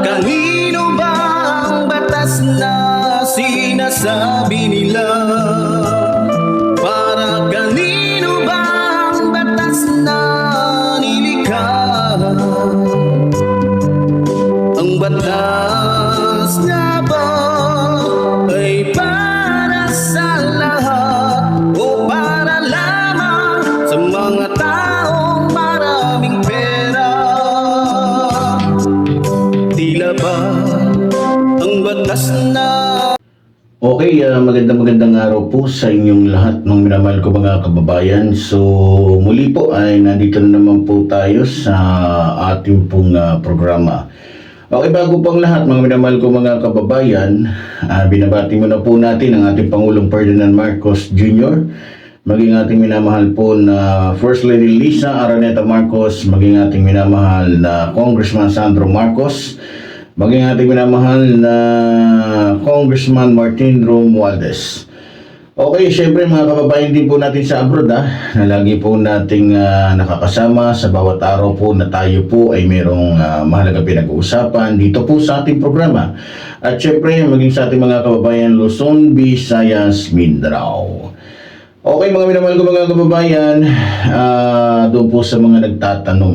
kanino ba ang batas na sinasabi nila? Para kanino ba ang batas na nilikha? Ang batas nga ba ay para sa lahat o para lamang sa mga taong maraming pera? Tila ba ang batas na... Okay, magandang araw po sa inyong lahat ng minamahal ko mga kababayan. So muli po ay nandito na naman po tayo sa ating pong programa. Okay, bago pang lahat mga minamahal ko mga kababayan, binabati muna po natin ang ating Pangulong Ferdinand Marcos Jr., maging ating minamahal po na First Lady Lisa Araneta Marcos, maging ating minamahal na Congressman Sandro Marcos, maging ating minamahal na Congressman Martin Romualdez. Okay, syempre mga kababayan din po natin sa abroad na lagi po nating nakakasama sa bawat araw po na tayo po ay mayroong mahalaga pinag-uusapan dito po sa ating programa. At syempre maging sa ating mga kababayan Luzon, Visayas, Mindanao. Okay mga minamahal ko mga kababayan, doon po sa mga nagtatanong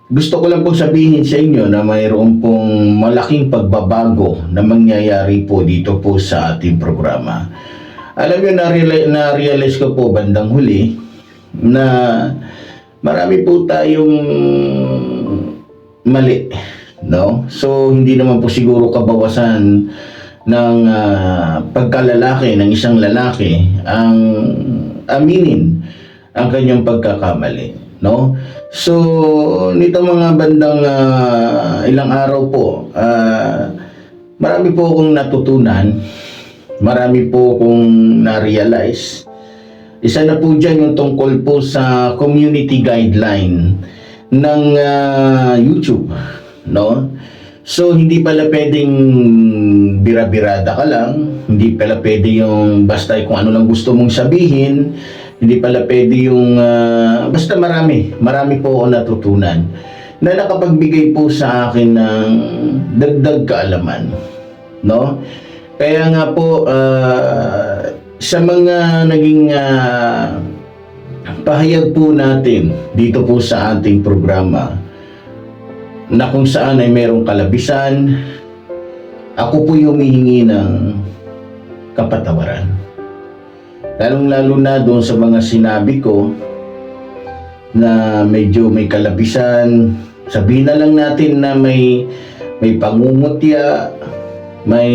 gusto ko lang pong sabihin sa inyo na mayroon pong malaking pagbabago na mangyayari po dito po sa ating programa. Alam nyo, na-realize ko po bandang huli na marami po tayong mali, no? So, hindi naman po siguro kabawasan ng pagkalalaki ng isang lalaki ang aminin ang kanyang pagkakamali, no? So, nito mga bandang ilang araw po, marami po akong natutunan, marami po akong na-realize. Isa na po dyan yung tungkol po sa community guideline ng YouTube, no? So, hindi pala pwedeng bira-birada ka lang, hindi pala pwede yung basta kung ano lang gusto mong sabihin, hindi pala pwede yung basta marami po ako natutunan na nakapagbigay po sa akin ng dagdag kaalaman, no? Kaya nga po sa mga naging pahayag po natin dito po sa ating programa na kung saan ay mayroong kalabisan, ako po yung humihingi ng kapatawaran. Lalong-lalo na doon sa mga sinabi ko na medyo may kalabisan. Sabihin na lang natin na may pangungutya, may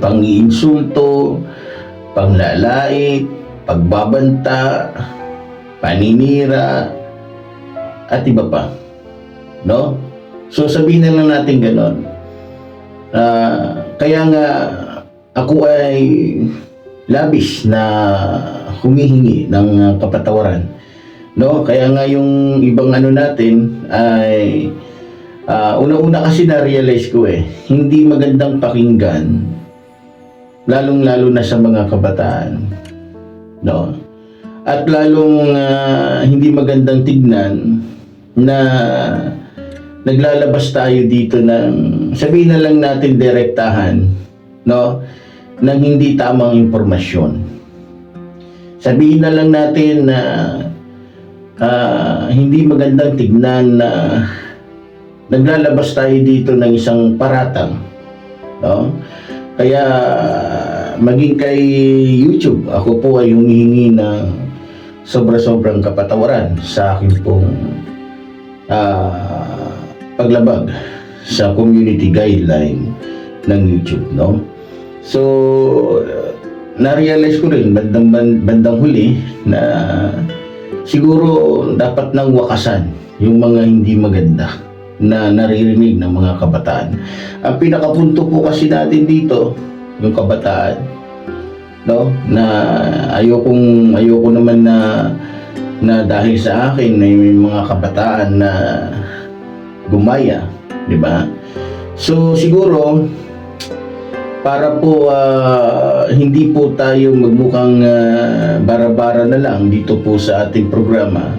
pang-iinsulto, panglalait, pagbabanta, paninira, at iba pa. No? So sabihin na lang natin ganon. Kaya nga ako ay labis na humihingi ng kapatawaran, no? Kaya nga yung ibang natin ay una-una kasi na-realize ko hindi magandang pakinggan, lalong-lalo na sa mga kabataan, no? At lalong hindi magandang tignan na naglalabas tayo dito ng sabihin na lang natin direktahan, no? Ng hindi tamang impormasyon. Sabihin na lang natin na hindi magandang tignan na naglalabas tayo dito ng isang paratang, no? Kaya maging kay YouTube, ako po ay humihingi ng sobra-sobrang kapatawaran sa akin pong paglabag sa community guideline ng YouTube, no? So, na-realize ko rin bandang huli na siguro dapat nang wakasan yung mga hindi maganda na naririnig ng mga kabataan. Ang pinakapunto po kasi natin dito, yung kabataan, no? Na ayoko naman na dahil sa akin ay may mga kabataan na gumaya, di ba? So, siguro para po hindi po tayo magmukhang bara-bara na lang dito po sa ating programa,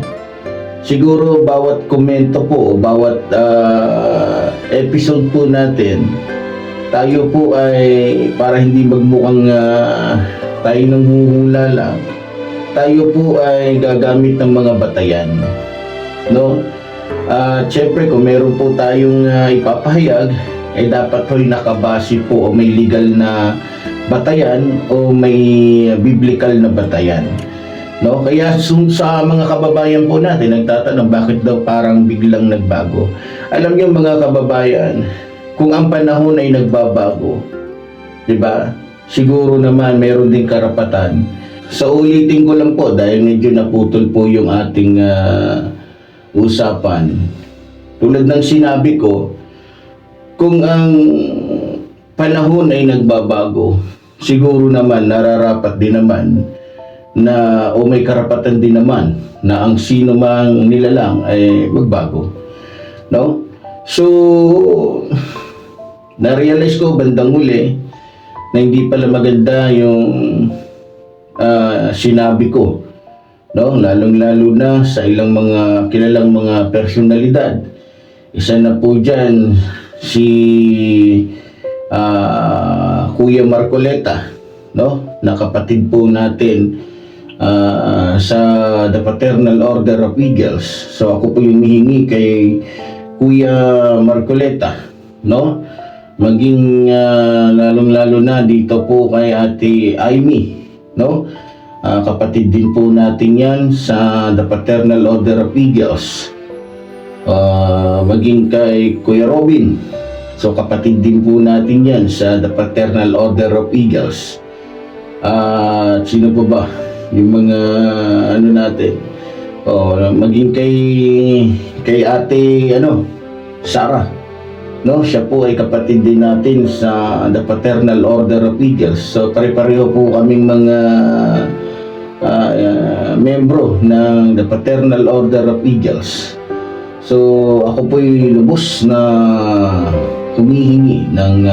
siguro bawat komento po o bawat episode po natin, tayo po ay para hindi magmukhang tayo nang huhula lang, tayo po ay gagamit ng mga batayan, no? Siyempre kung meron po tayong ipapahayag, ay dapat po'y nakabase po o may legal na batayan o may biblical na batayan, no? Kaya sa mga kababayan po natin nagtatanong bakit daw parang biglang nagbago. Alam niyo mga kababayan, kung ang panahon ay nagbabago, 'di ba? Siguro naman meron din karapatan. So ulitin ko lang po dahil medyo naputol po yung ating usapan. Tulad ng sinabi ko, kung ang panahon ay nagbabago, siguro naman nararapat din naman na o may karapatan din naman na ang sino mang nilalang ay magbago, no? So na-realize ko bandang huli na hindi pala maganda yung sinabi ko, no? Lalong-lalo na sa ilang mga kilalang mga personalidad. Isa na po dyan si Kuya Marcoleta, no? Na kapatid po natin sa The Fraternal Order of Eagles. So ako po yung humihingi kay Kuya Marcoleta, no? Maging lalong-lalo na dito po kay Ate Amy, no? Kapatid din po natin yan sa The Fraternal Order of Eagles. Maging kay Kuya Robin, so kapatid din po natin yan sa The Fraternal Order of Eagles. Sino po ba yung mga ano natin? Maging kay Ate Sarah, no? Siya po ay kapatid din natin sa The Fraternal Order of Eagles. So pare-pareho po kaming mga membro ng The Fraternal Order of Eagles. So ako po'y lubos na humihingi ng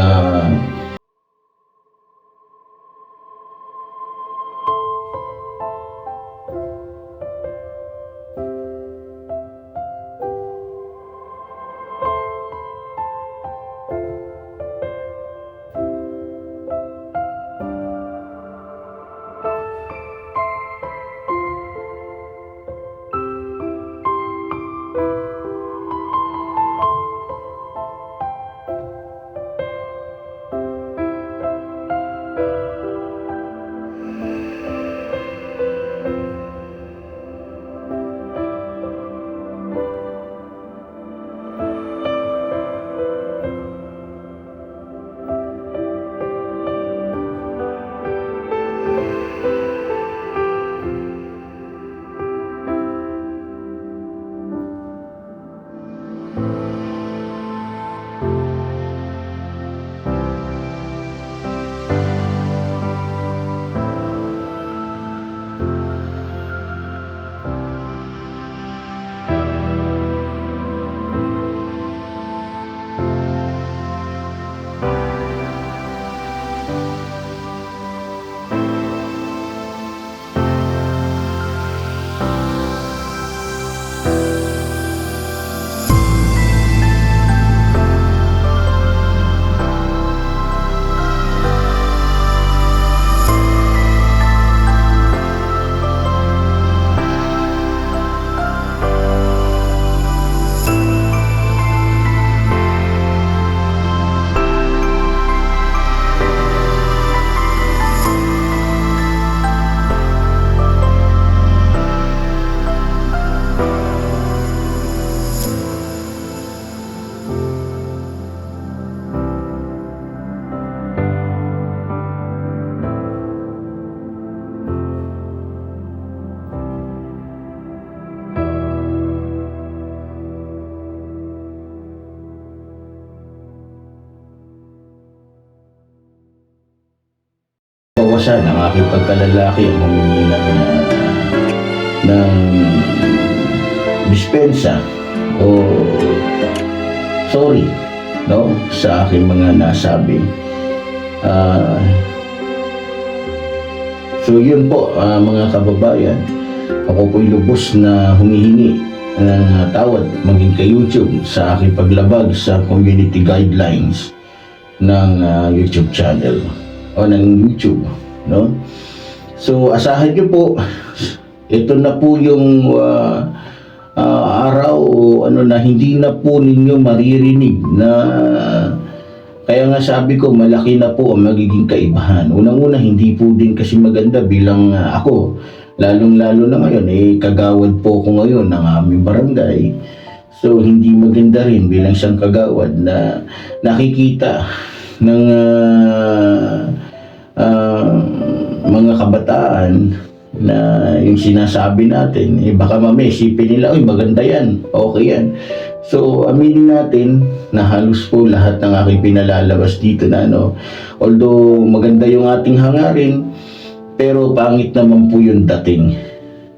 bawasan ang aking pagkalalaki ang humingi ng dispensa o sorry, no, sa aking mga nasabi. So yun po, mga kababayan, ako po'y lubos na humihingi ng tawad maging kay YouTube sa aking paglabag sa community guidelines ng YouTube channel o ng YouTube, no? So asahan niyo po, ito na po yung araw na hindi na po ninyo maririnig na, kaya nga sabi ko malaki na po ang magiging kaibahan. Unang-una, hindi po din kasi maganda bilang ako, lalong-lalo na ngayon kagawad po ako ngayon ng aming barangay. So hindi maganda rin bilang isang kagawad na nakikita ng mga kabataan na yung sinasabi natin, baka mamaya isipin nila, uy, maganda yan, okay yan. So aminin natin na halos po lahat ng aking pinalalabas dito na although maganda yung ating hangarin, pero pangit naman po yung dating,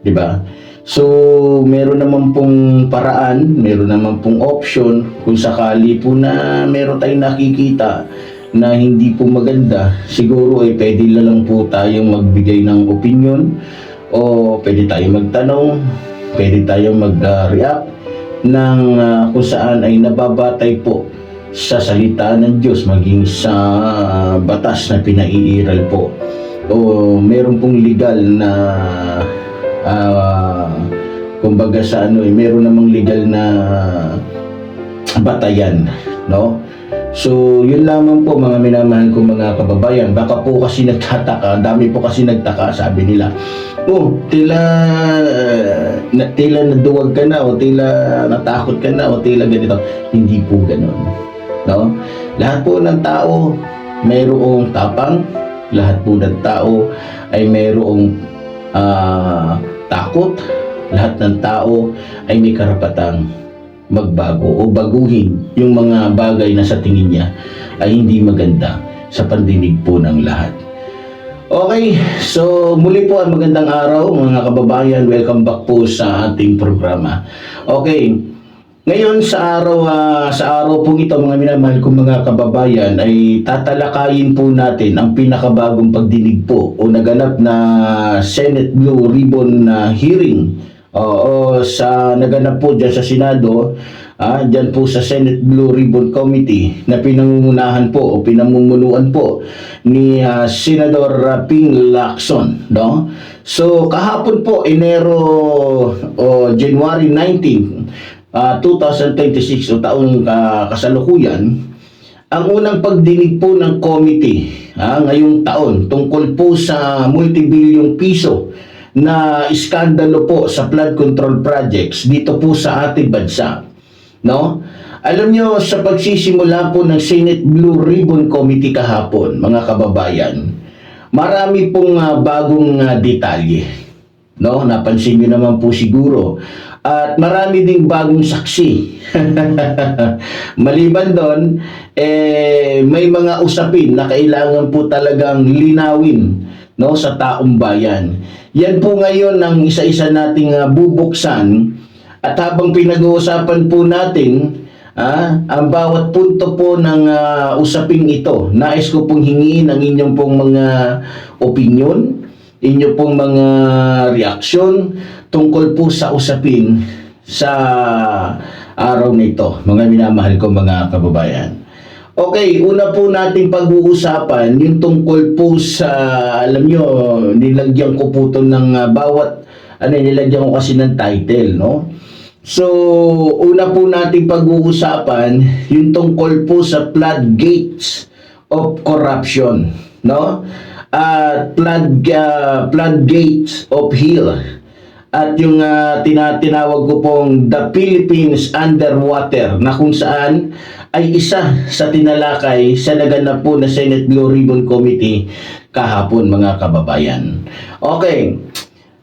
di ba? So meron naman pong paraan, meron naman pong option kung sakali po na meron tayong nakikita na hindi po maganda, siguro pwede lang po tayong magbigay ng opinion o pwede tayong magtanong, pwede tayong mag-react ng kung saan ay nababatay po sa salita ng Diyos, maging sa batas na pinaiiral po, o meron pong legal na kumbaga sa meron namang legal na batayan, no? So yun lamang po mga minamahal ko mga kababayan. Baka po kasi nagtataka, dami po kasi nagtaka, sabi nila, tila naduwag ka na, o tila natakot ka na, o tila ganito. Hindi po ganun, no? Lahat po ng tao mayroong tapang, lahat po ng tao ay mayroong takot, lahat ng tao ay may karapatang magbago o baguhin yung mga bagay na sa tingin niya ay hindi maganda sa pandinig po ng lahat. Okay, so muli po ang magandang araw mga kababayan. Welcome back po sa ating programa. Okay, ngayon sa araw po ito mga minamahal kong mga kababayan ay tatalakayin po natin ang pinakabagong pagdinig po o naganap na Senate Blue Ribbon hearing sa naganap po dyan sa Senado, dyan po sa Senate Blue Ribbon Committee na pinangungunahan po o pinamumunuan po ni Senador Ping Lacson, no? So kahapon po, January 19, 2026 o taong kasalukuyan, ang unang pagdinig po ng committee ngayong taon tungkol po sa multibilyong piso na iskandalo po sa flood control projects dito po sa ating bansa, no? Alam nyo, sa pagsisimula po ng Senate Blue Ribbon Committee kahapon, mga kababayan, marami pong bagong detalye, no? Napansin nyo naman po siguro, at marami ding bagong saksi. Maliban doon, may mga usapin na kailangan po talagang linawin, no, sa taong bayan. Yan po ngayon ang isa-isa nating bubuksan, at habang pinag-uusapan po natin ang bawat punto po ng usaping ito, nais ko pong hingiin ang inyong pong mga opinion, inyong pong mga reaksyon tungkol po sa usapin sa araw nito, mga minamahal ko mga kababayan. Okay, una po nating pag-uusapan yung tungkol po sa, alam nyo, nilagyan ko po ito ng nilagyan ko kasi ng title, no? So, una po nating pag-uusapan yung tungkol po sa floodgates of corruption, no? Floodgates of hell. At yung tinatawag ko pong The Philippines Underwater, na kung saan ay isa sa tinalakay sa naganap po na Senate Blue Ribbon Committee kahapon mga kababayan. Okay,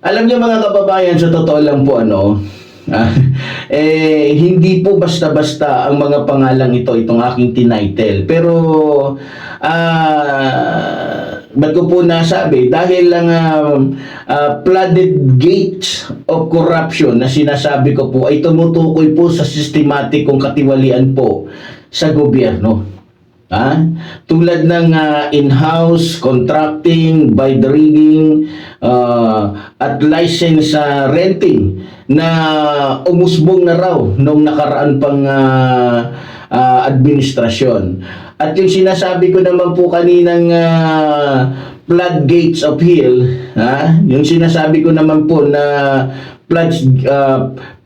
alam niyo mga kababayan, sa totoo lang po hindi po basta-basta ang mga pangalang itong aking tinitle. Pero ba't ko po nasabi? Dahil lang flooded gates of corruption na sinasabi ko po ay tumutukoy po sa systematic kong katiwalian po sa gobyerno. Tulad ng in-house contracting, by the rigging, at license renting na umusbong na raw noong nakaraan pang administrasyon. At yung sinasabi ko naman po kaninang floodgates of hell, yung sinasabi ko naman po na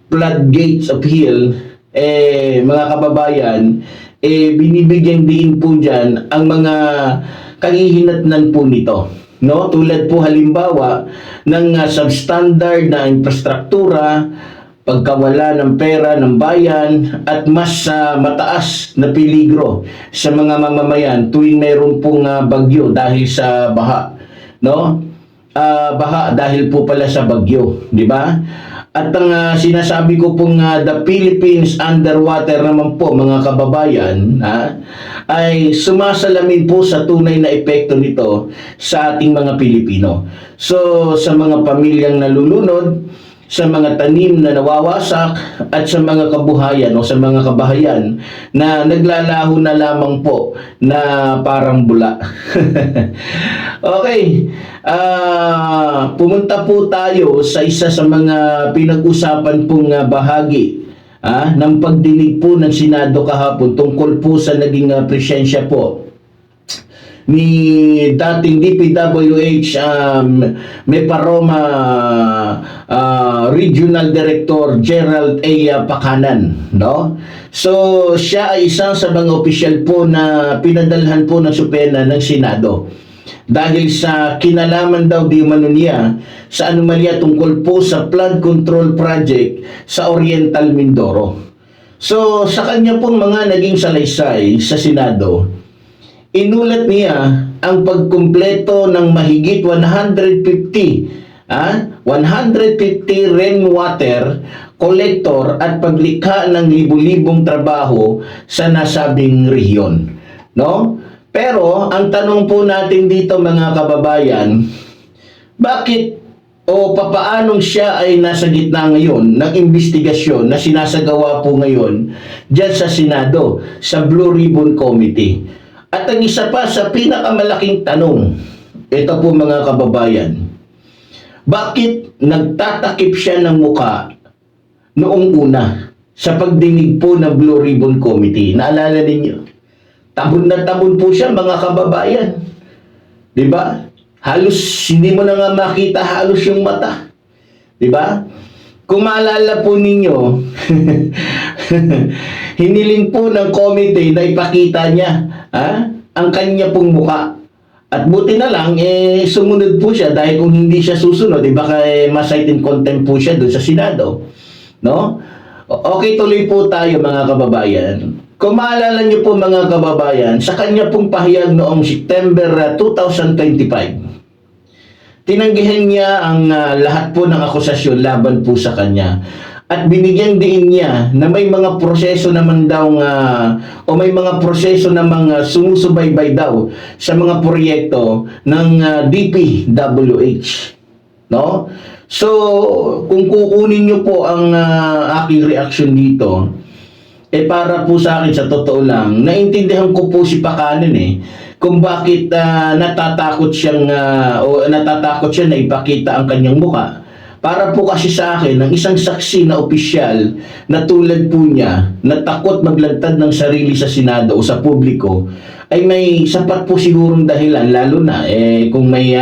floodgates of hell, mga kababayan, binibigyan din po dyan ang mga kahihinatnan po nito. No? Tulad po halimbawa ng substandard na infrastruktura, pagkawala ng pera ng bayan, at mas mataas na peligro sa mga mamamayan tuwing mayroon pong bagyo dahil sa baha. No? Baha dahil po pala sa bagyo, di ba? At ang sinasabi ko pong the Philippines underwater naman po, mga kababayan, ay sumasalamin po sa tunay na epekto nito sa ating mga Pilipino. So, sa mga pamilyang nalulunod, sa mga tanim na nawawasak, at sa mga kabuhayan o sa mga kabahayan na naglalaho na lamang po na parang bula. Okay, pumunta po tayo sa isa sa mga pinag-usapan pong bahagi ng pagdinig po ng Senado kahapon tungkol po sa naging presensya po ni dating DPWH Meparoma Regional Director Gerald A. Pacanan, no? So siya ay isang sa mga opisyal po na pinadalhan po ng supena ng Senado dahil sa kinalaman daw di umano niya sa anomalya tungkol po sa flood control project sa Oriental Mindoro. So sa kanya pong mga naging salaysay sa Senado, inulat niya ang pagkumpleto ng mahigit 150 rainwater collector at paglikha ng libu-libong trabaho sa nasabing rehiyon, no? Pero ang tanong po natin dito, mga kababayan, bakit o papaanong siya ay nasa gitna ngayon ng investigasyon na sinasagawa po ngayon dyan sa Senado, sa Blue Ribbon Committee? At ang isa pa sa pinakamalaking tanong, ito po, mga kababayan, bakit nagtatakip siya ng muka noong una sa pagdinig po ng Blue Ribbon Committee? Naalala ninyo? Tabon na tabon po siya, mga kababayan. Diba? Halos hindi mo na nga makita halos yung mata. Diba? Kung maalala po ninyo, hiniling po ng committee na ipakita niya ang kanya pong muka. At buti na lang, sumunod po siya dahil kung hindi siya susunod, baka ma-cite in contempt po siya doon sa Senado. No? Okay, tuloy po tayo, mga kababayan. Kung maalala niyo po, mga kababayan, sa kanya pong pahayag noong September 2025, tinanggihan niya ang lahat po ng akusasyon laban po sa kanya. At binigyan din niya na may mga proseso naman daw o may mga proseso namang sumusubaybay daw sa mga proyekto ng DPWH. No? So, kung kukunin niyo po ang aking reaksyon dito, para po sa akin, sa totoo lang, naintindihan ko po si Pacanan kung bakit natatakot siya na ipakita ang kanyang mukha. Para po kasi sa akin, ng isang saksi na opisyal na tulad po niya, na takot maglantad ng sarili sa Senado o sa publiko, ay may sapat po sigurong dahilan, lalo na kung may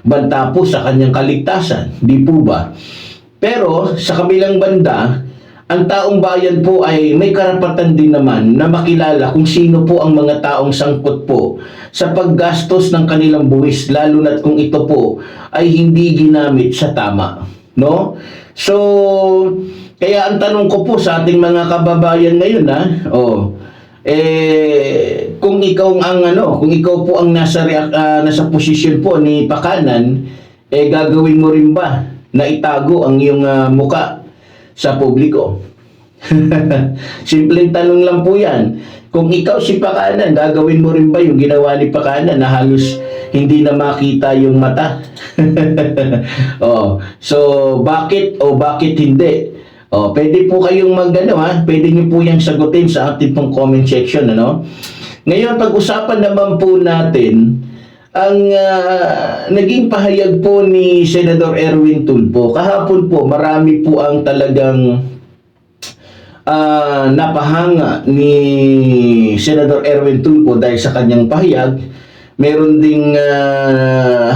banta po sa kanyang kaligtasan, di po ba? Pero sa kabilang banda, ang taong bayan po ay may karapatan din naman na makilala kung sino po ang mga taong sangkot po sa paggastos ng kanilang buwis, lalo na't kung ito po ay hindi ginamit sa tama, no? So, kaya ang tanong ko po sa ating mga kababayan ngayon, kung ikaw po ang nasa posisyon po ni Pacanan, gagawin mo rin ba na itago ang iyong muka sa publiko? Simpleng tanong lang po yan. Kung ikaw si Pacanan, gagawin mo rin ba yung ginawa ni Pacanan na halos hindi na makita yung mata? So bakit o bakit hindi? Pwede po kayong pwede niyo po yung sagutin sa ating pong comment section, ano? Ngayon, pag-usapan naman po natin ang naging pahayag po ni Senador Erwin Tulfo. Kahapon po, marami po ang talagang napahanga ni Senador Erwin Tulfo dahil sa kanyang pahayag. Meron ding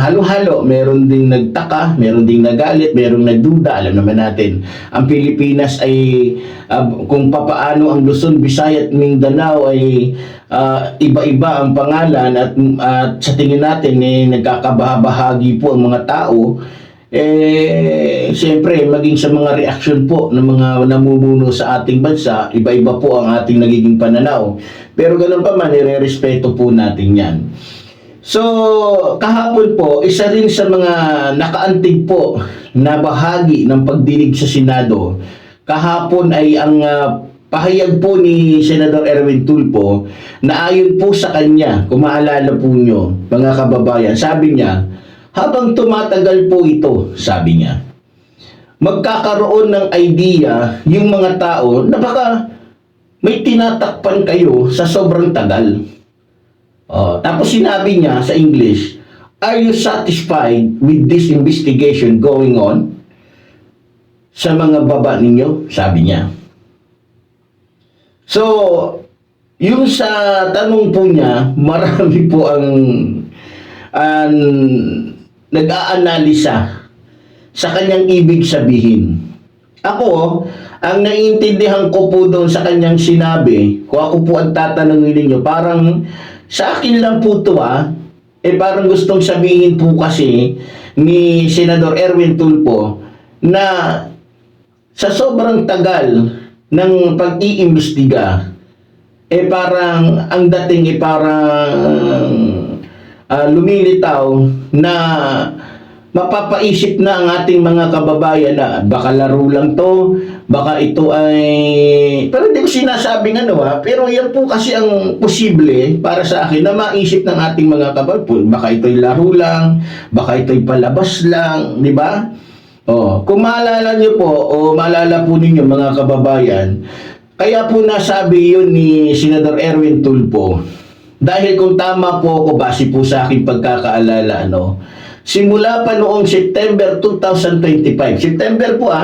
halo-halo, meron ding nagtaka, meron ding nagalit, merong nagduda. Alam naman natin, ang Pilipinas ay kung papaano ang Luzon, Visayas at Mindanao ay iba-iba ang pangalan at sa tingin natin nagkakabahagi po ang mga tao. Siyempre, maging sa mga reaksyon po ng mga namumuno sa ating bansa, iba-iba po ang ating nagiging pananaw. Pero ganun pa man, nire-respeto po natin yan. So, kahapon po, isa rin sa mga nakaantig po na bahagi ng pagdinig sa Senado. Kahapon ay ang pahayag po ni Senador Erwin Tulfo na ayon po sa kanya, kung maalala po nyo, mga kababayan, sabi niya, habang tumatagal po ito, sabi niya, magkakaroon ng idea yung mga tao na baka may tinatakpan kayo sa sobrang tagal. Tapos sinabi niya sa English, are you satisfied with this investigation going on sa mga baba ninyo? Sabi niya. So, yung sa tanong po niya, marami po ang nag-aanalisa sa kanyang ibig sabihin. Ako, ang naiintindihan ko po doon sa kanyang sinabi, kung ako po ang tatanungin ninyo, parang sa akin lang po ito parang gustong sabihin po kasi ni Senador Erwin Tulfo na sa sobrang tagal ng pag-iimbestiga, parang ang dating parang lumilitaw na mapapaisip na ang ating mga kababayan na baka laro lang to, baka ito ay... Pero hindi ko sinasabing pero yan po kasi ang posible para sa akin na maisip ng ating mga kababayan. Baka ito'y laro lang, baka ito'y palabas lang, di ba? Kung maalala niyo po, o maalala po ninyo mga kababayan, kaya po nasabi yun ni Senador Erwin Tulfo, dahil kung tama po ako, base po sa aking pagkakaalala, simula pa noong September 2025, September po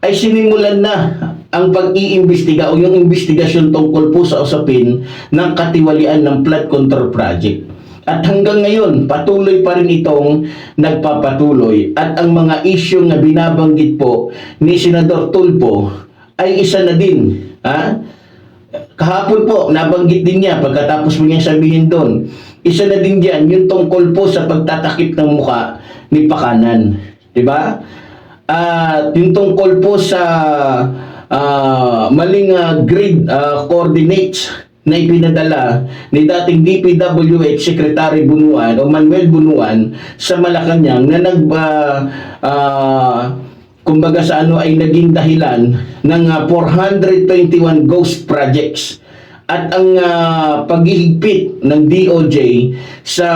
ay sinimulan na ang pag-iimbestiga o yung investigasyon tungkol po sa usapin ng katiwalian ng flood control project. At hanggang ngayon, patuloy pa rin itong nagpapatuloy. At ang mga issue na binabanggit po ni Senador Tulfo ay isa na din. Kahapon po, nabanggit din niya pagkatapos mo niya sabihin doon. Isa na din diyan yung tungkol po sa pagtatakip ng muka ni Pakanan. Diba? At yung tungkol po sa maling grade coordinates na ipinadala ni dating DPWH Secretary Bunuan o Manuel Bunuan sa Malacanang na kumbaga sa ay naging dahilan ng 421 ghost projects at ang paghihigpit ng DOJ sa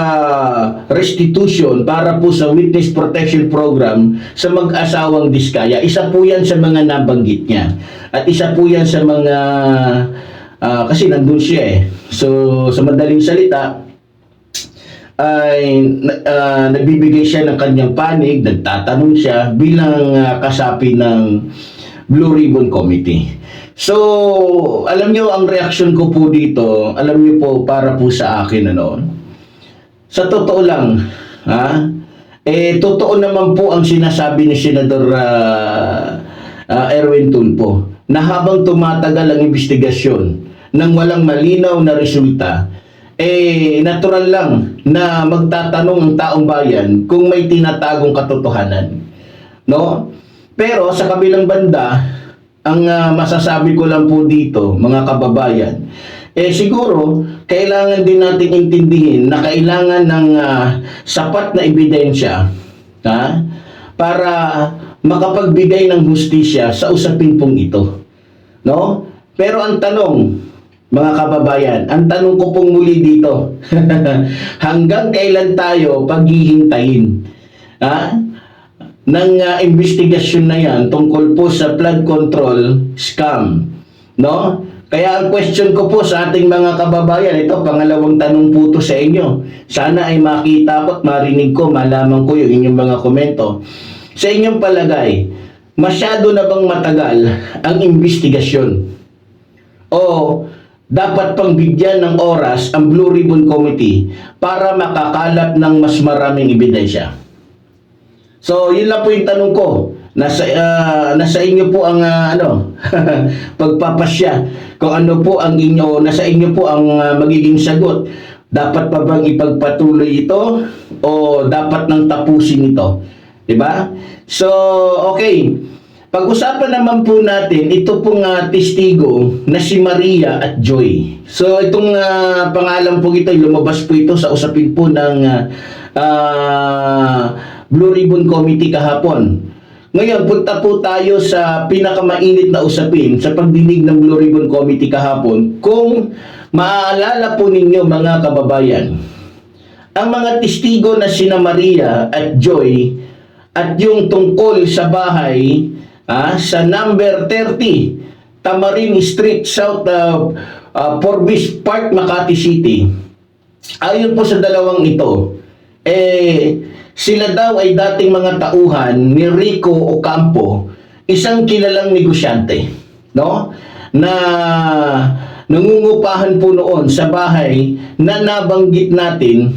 restitution para po sa Witness Protection Program sa mag-asawang Diskaya. Isa po yan sa mga nabanggit niya. At isa po yan sa mga kasi nandun siya So, sa madaling salita, ay nagbibigay siya ng kanyang panig, nagtatanong siya bilang kasapi ng Blue Ribbon Committee. So, alam nyo, ang reaction ko po dito, alam nyo po, para po sa akin, sa totoo lang, totoo naman po ang sinasabi ni Senador Erwin Tulfo, na habang tumatagal ang investigasyon ng walang malinaw na resulta, natural lang na magtatanong ang taong bayan kung may tinatagong katotohanan. No? Pero sa kabilang banda, ang masasabi ko lang po dito, mga kababayan, siguro, kailangan din natin intindihin na kailangan ng sapat na ebidensya para makapagbigay ng hustisya sa usapin pong ito. No? Pero ang tanong, mga kababayan, ang tanong ko pong muli dito, hanggang kailan tayo paghihintayin ng investigasyon na yan tungkol po sa flood control scam, no? Kaya ang question ko po sa ating mga kababayan, ito, pangalawang tanong po to sa inyo. Sana ay makita ko at marinig ko, malaman ko yung inyong mga komento. Sa inyong palagay, masyado na bang matagal ang investigasyon? O dapat pang bigyan ng oras ang Blue Ribbon Committee para makakalap ng mas maraming ebidensya? So, yun lang po yung tanong ko. Nasa inyo po ang pagpapasya. Kung ano po ang inyo, nasa inyo po ang magiging sagot. Dapat pa bang ipagpatuloy ito o dapat nang tapusin ito? 'Di ba? So, okay. Pag-usapan naman po natin ito pong testigo na si Maria at Joy. So, itong pangalan po ito, lumabas po ito sa usapin po ng Blue Ribbon Committee kahapon. Ngayon, punta po tayo sa pinakamainit na usapin sa pagdinig ng Blue Ribbon Committee kahapon. Kung maaalala po ninyo mga kababayan, ang mga testigo na sina Maria at Joy at yung tungkol sa bahay sa number 30 Tamarin Street, South Forbes Park, Makati City. Ayon po sa dalawang ito, sila daw ay dating mga tauhan ni Rico Ocampo, isang kilalang negosyante, no? Na nangungupahan po noon sa bahay na nabanggit natin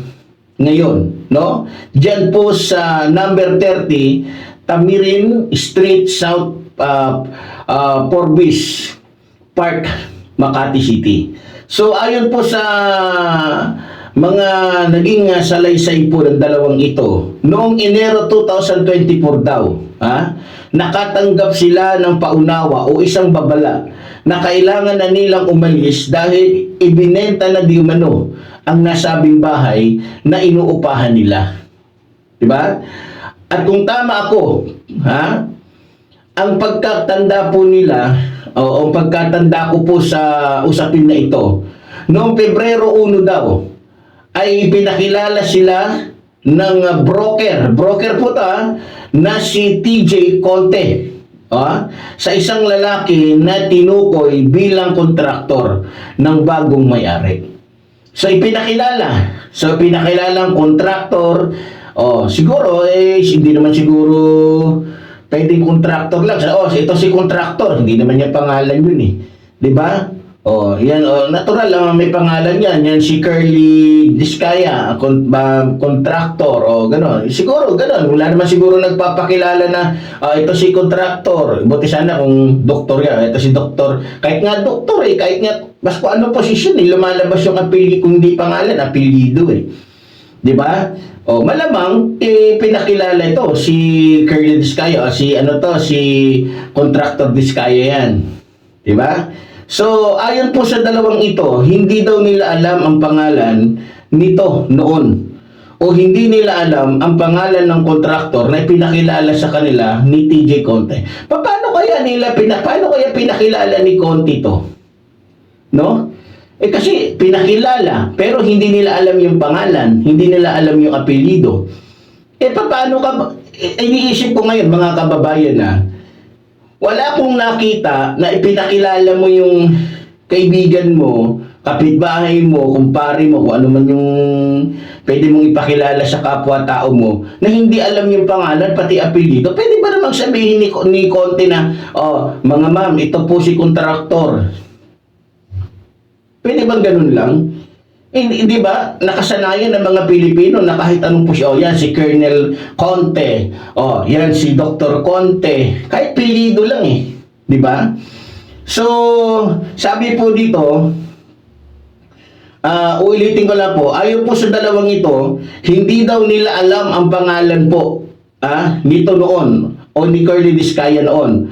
ngayon, no? Diyan po sa number 30 Tamirin Street, South Forbes Park, Makati City. So ayon po sa mga naging salaysay po ng dalawang ito, noong Enero 2024 daw, nakatanggap sila ng paunawa o isang babala na kailangan na nilang umalis dahil ibinenta na di umano ang nasabing bahay na inuupahan nila. Diba? At kung tama ako, ang pagkatanda po nila, o ang pagkatanda ko po sa usapin na ito, noong Pebrero 1 daw, ay pinakilala sila ng broker po ta, na si TJ Conte, sa isang lalaki na tinukoy bilang kontraktor ng bagong may-ari. So ipinakilalang kontraktor. Siguro hindi naman siguro pwedeng kontraktor lang. Ito si kontraktor, hindi naman niya pangalan yun eh. 'Di ba? Yan, natural may pangalan yan. Yan si Curly Discaya, kontraktor, gano'n. Siguro, gano'n. Wala naman siguro nagpapakilala na ito si kontraktor. Buti sana kung doktor yan. Ito si doktor. Kahit nga doktor kahit nga, mas kung ano posisyon lumalabas yung apelyido, kung di pangalan, apelyido Di ba? Malamang, pinakilala ito, si Curly Discaya, si kontraktor Discaya yan. Di ba? So, ayon po sa dalawang ito, hindi daw nila alam ang pangalan nito noon. O hindi nila alam ang pangalan ng kontraktor na pinakilala sa kanila ni TJ Conte. Paano kaya pinakilala ni Conte to? No? Kasi pinakilala, pero hindi nila alam yung pangalan, hindi nila alam yung apelyido. Paano iniisip ko ngayon mga kababayan wala akong nakita na ipinakilala mo yung kaibigan mo, kapitbahay mo, kumpare mo, kung ano man yung pwede mong ipakilala sa kapwa-tao mo, na hindi alam yung pangalan, pati apelyido. Pwede ba namang sabihin ni Conte na, mga ma'am, ito po si kontraktor. Pwede bang ganun lang? Di ba? Nakasanayan ng mga Pilipino na kahit anong posisyon, yan si Colonel Conte, yan si Dr. Conte, kahit pilido lang di ba? So, sabi po dito, ulitin ko lang po, ayon po sa dalawang ito, hindi daw nila alam ang pangalan po nito noon, o ni Curly Discaya noon.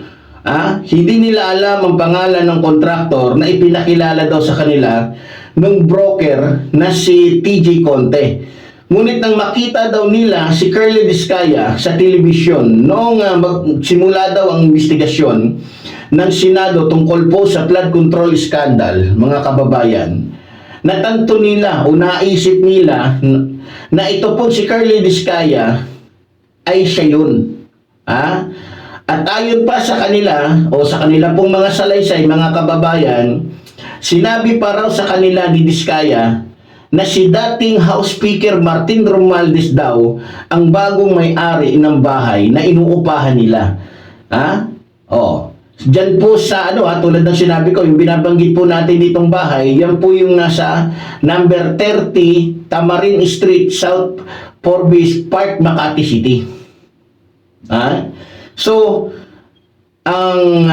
Hindi nila alam ang pangalan ng kontraktor na ipinakilala daw sa kanila ng broker na si TJ Conte. Ngunit nang makita daw nila si Curly Discaya sa telebisyon noong simula daw ang investigasyon ng Senado tungkol po sa flood control scandal, mga kababayan, natanto nila o naisip nila na ito po si Curly Discaya ay siya yun. At ayon pa sa kanila o sa kanila pong mga salaysay, mga kababayan, sinabi pa raw sa kanila ni Diskaya na si dating House Speaker Martin Romualdez daw ang bagong may-ari ng bahay na inuupahan nila. Ha? Oh. Diyan po sa tulad ng sinabi ko, yung binabanggit po natin ditong bahay, yan po yung nasa number 30 Tamarin Street, South Forbes Park, Makati City. Ha? So, ang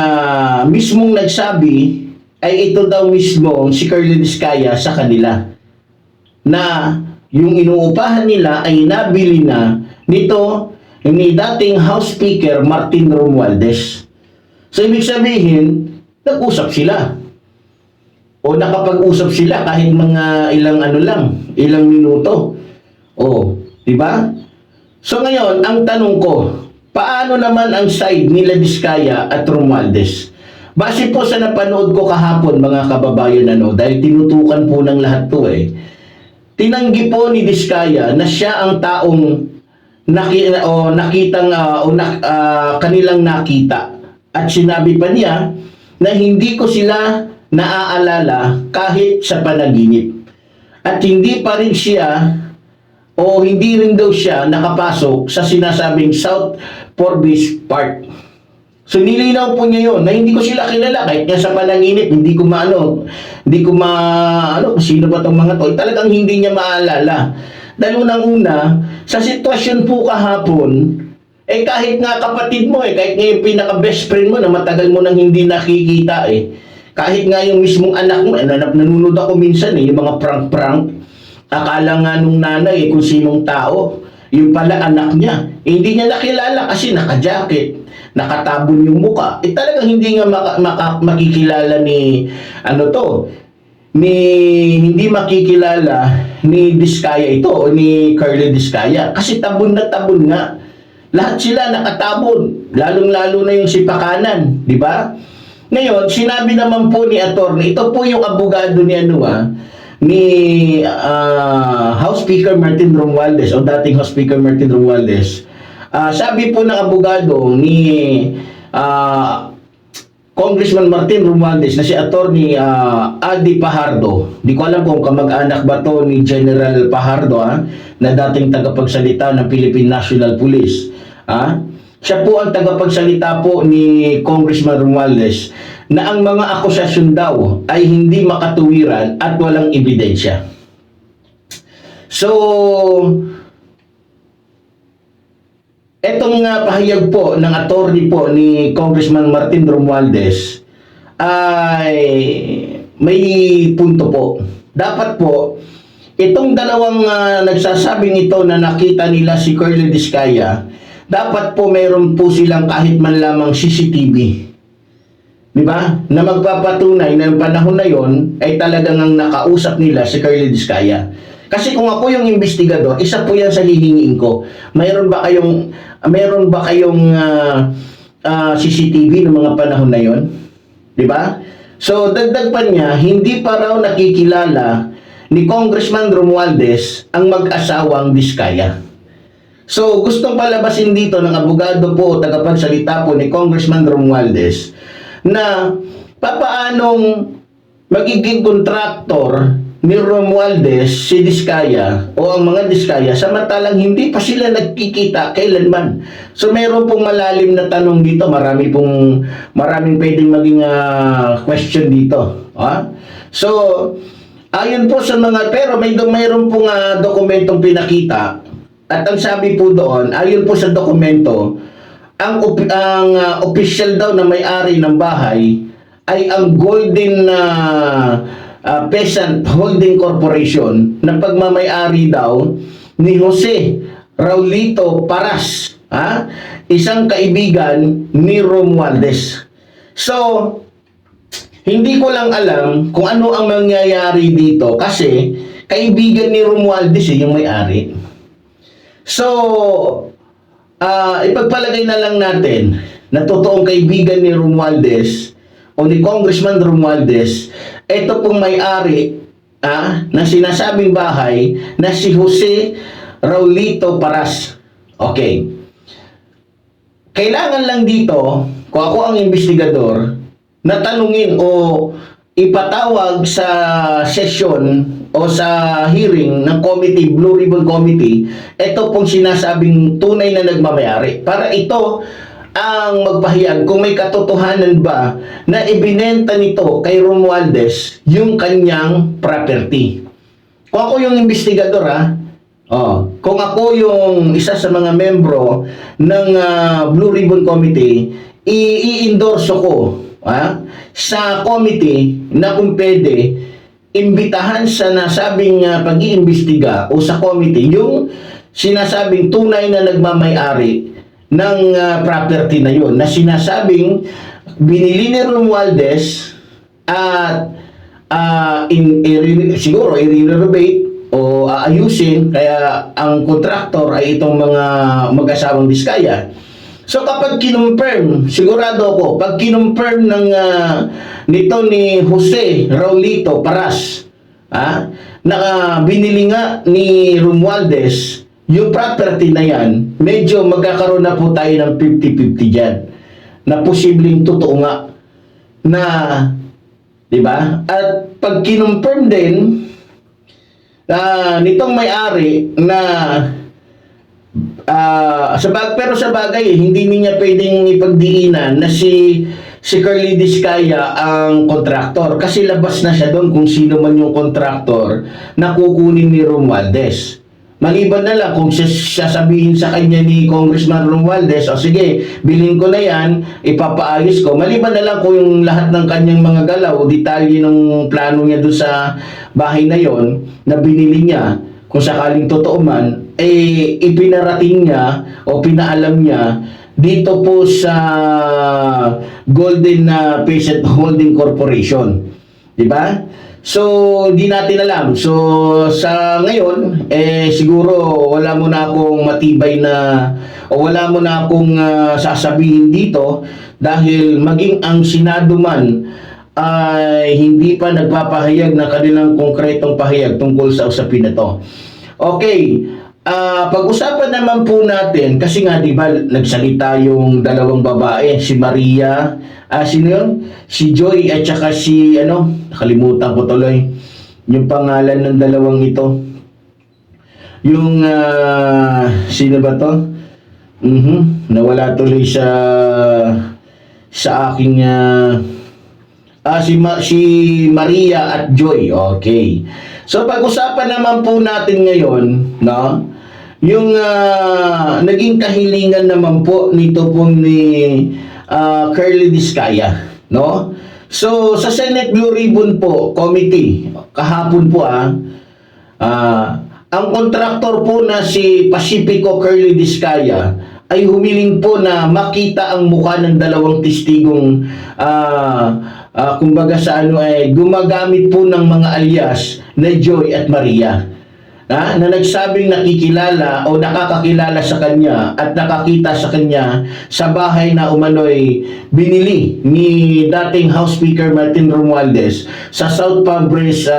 mismong nagsabi ay ito daw mismo si Curly Diskaya sa kanila na yung inuupahan nila ay nabili na nito ni dating House Speaker Martin Romualdez. So, ibig sabihin, nag-usap sila. O nakapag-usap sila kahit mga ilang minuto. O, di ba? So, ngayon, ang tanong ko, paano naman ang side nila Diskaya at Romualdez? Base po sa napanood ko kahapon, mga kababayan, dahil tinutukan po ng lahat to tinanggi po ni Diskaya na siya ang taong kanilang nakita. At sinabi pa niya na hindi ko sila naaalala kahit sa panaginip. At hindi pa rin siya hindi rin daw siya nakapasok sa sinasabing South Forbes Park. So nilinaw po niya yun na hindi ko sila kilala kahit nga sa panaginip, hindi ko sino ba tong mga to. Talagang hindi niya maalala. Dahil unang-una, sa sitwasyon po kahapon, kahit nga kapatid mo kahit nga yung pinaka-best friend mo na matagal mo nang hindi nakikita kahit nga yung mismong anak mo, nanonood ako minsan yung mga prank-prank, akala nga nung nanay kung sinong tao, yung pala anak niya. Hindi niya nakilala kasi naka-jacket, nakatabon yung muka. Talagang hindi nga makikilala hindi makikilala ni Diskaya ito o ni Curly Diskaya kasi tabon na tabon nga. Lahat sila nakatabon, lalong-lalo na yung si Pakanan, di ba? Ngayon, sinabi naman po ni attorney, ito po yung abogado ni House Speaker Martin Romualdez o dating House Speaker Martin Romualdez. Sabi po ng abogado ni Congressman Martin Romualdez na si attorney Adi Pajardo. Di ko alam kung kamag-anak ba to ni General Pajardo na dating tagapagsalita ng Philippine National Police. Siya po ang tagapagsalita po ni Congressman Romualdez na ang mga akusasyon daw ay hindi makatuwiran at walang ebidensya. So, etong pahayag po ng attorney po ni Congressman Martin Romualdez ay may punto po. Dapat po, itong dalawang nagsasabing ito na nakita nila si Curly Diskaya, dapat po meron po silang kahit man lamang CCTV. Di ba? Na magpapatunay na yung panahon na yon ay talagang ang nakausap nila si Curly Diskaya. Kasi kung ako yung investigador, isa po yan sa hihingiin ko. Mayroon ba kayong CCTV ng mga panahon na yon? Di ba? So, dagdag pa niya, hindi pa raw nakikilala ni Congressman Romualdez ang mag-asawang Diskaya. So, gustong palabasin dito ng abogado po o tagapagsalita po ni Congressman Romualdez na papaanong magiging kontraktor ni Romualdez si Diskaya o ang mga Diskaya samantalang hindi pa sila nagkikita kailanman. So, meron pong malalim na tanong dito. Maraming pwedeng maging question dito. So, ayon po sa mga, pero mayroon pong dokumentong pinakita. At ang sabi po doon, ayon po sa dokumento, ang official daw na may-ari ng bahay ay ang Golden Peasant Holding Corporation na pagmamay-ari daw ni Jose Raulito Paras, isang kaibigan ni Romualdez. So, hindi ko lang alam kung ano ang mangyayari dito kasi kaibigan ni Romualdez yung may-ari. So, ipagpalagay na lang natin na totoong kaibigan ni Romualdez o ni Congressman Romualdez, ito pong may-ari na sinasabing bahay na si Jose Raulito Paras. Okay. Kailangan lang dito, kung ako ang investigador, na tanungin o ipatawag sa session o sa hearing ng committee, Blue Ribbon Committee, ito pong sinasabing tunay na nagmamayari. Para ito ang magpahayag kung may katotohanan ba na ibinenta nito kay Romualdez yung kanyang property. Kung ako yung investigador kung ako yung isa sa mga membro ng Blue Ribbon Committee, i-endorso ko sa committee na kung pwede, imbitahan sa nasabing pag-iimbestiga o sa committee yung sinasabing tunay na nagmamayari ng property na yun, na sinasabing binili ni Romualdez at siguro i-renovate o aayusin, kaya ang contractor ay itong mga mag-asawang Diskaya. So kapag kinonfirm, sigurado ako, pag kinonfirm ng nito ni Jose Raulito Paras, na binili nga ni Romualdez yung property na yan, medyo magkakaroon na po tayo ng 50-50 dyan. Na posibleng totoo nga na, di ba? At pag kinonfirm din nitong may-ari na pero sa bagay, hindi niya pwedeng ipagdiinan na si Curly Diskaya ang kontraktor, kasi labas na siya doon kung sino man yung kontraktor na kukunin ni Romualdez. Maliban na lang kung sasabihin sa kanya ni Congressman Romualdez, o sige, bilhin ko na yan, ipapaayos ko. Maliban na lang kung yung lahat ng kanyang mga galaw, detalye ng plano niya doon sa bahay na yon na binili niya, kung sakaling totoo man, ipinarating niya o pinaalam niya dito po sa Golden Peasant Holding Corporation. Di ba? So, di natin alam. So, sa ngayon, siguro wala mo na akong matibay na o wala mo na akong sasabihin dito, dahil maging ang Senado man ay hindi pa nagpapahayag ng kanilang konkretong pahayag tungkol sa usapin na to. Okay, pag-usapan naman po natin, kasi nga di ba nagsalita yung dalawang babae, si Maria, sino yun? Si Joy at saka si nakalimutan ko tuloy yung pangalan ng dalawang ito. Yung sino ba to? Nawala tuloy sa aking si Maria at Joy. Okay. So pag-usapan naman po natin ngayon, no? Yung naging kahilingan naman po nito pong ni Curly Diskaya, no? So sa Senate Blue Ribbon po Committee kahapon po ang kontraktor po na si Pacifico Curly Diskaya ay humiling po na makita ang mukha ng dalawang testigong kumbaga sa gumagamit po ng mga alias na Joy at Maria, na nagsabing nakikilala o nakakakilala sa kanya at nakakita sa kanya sa bahay na umano'y binili ni dating House Speaker Martin Romualdez sa South Pabres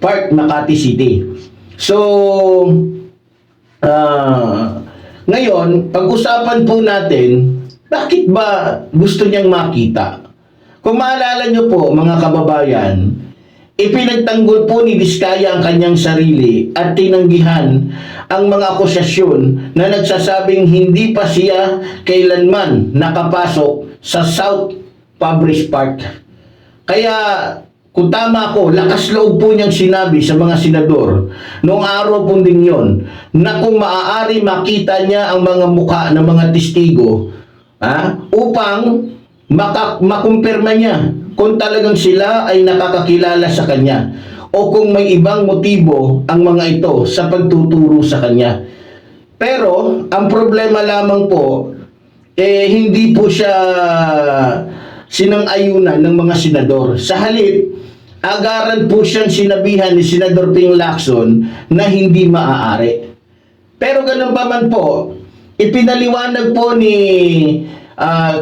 Park, Makati City. So, ngayon, pag-usapan po natin, bakit ba gusto niyang makita? Kung maalala niyo po, mga kababayan, ipinagtanggol po ni Diskaya ang kanyang sarili at tinanggihan ang mga akusasyon na nagsasabing hindi pa siya kailanman nakapasok sa South Pabres Park. Kaya, kung tama ako, lakas loob po niyang sinabi sa mga senador noong araw po din yon na kung maaari makita niya ang mga mukha ng mga testigo upang makumpirma niya kung talagang sila ay nakakakilala sa kanya o kung may ibang motibo ang mga ito sa pagtuturo sa kanya. Pero ang problema lamang po, hindi po siya sinang-ayunan ng mga senador. Sa halip, agaran po siyang sinabihan ni Senador Ping Lacson na hindi maaari. Pero ganun pa man po, ipinaliwanag po ni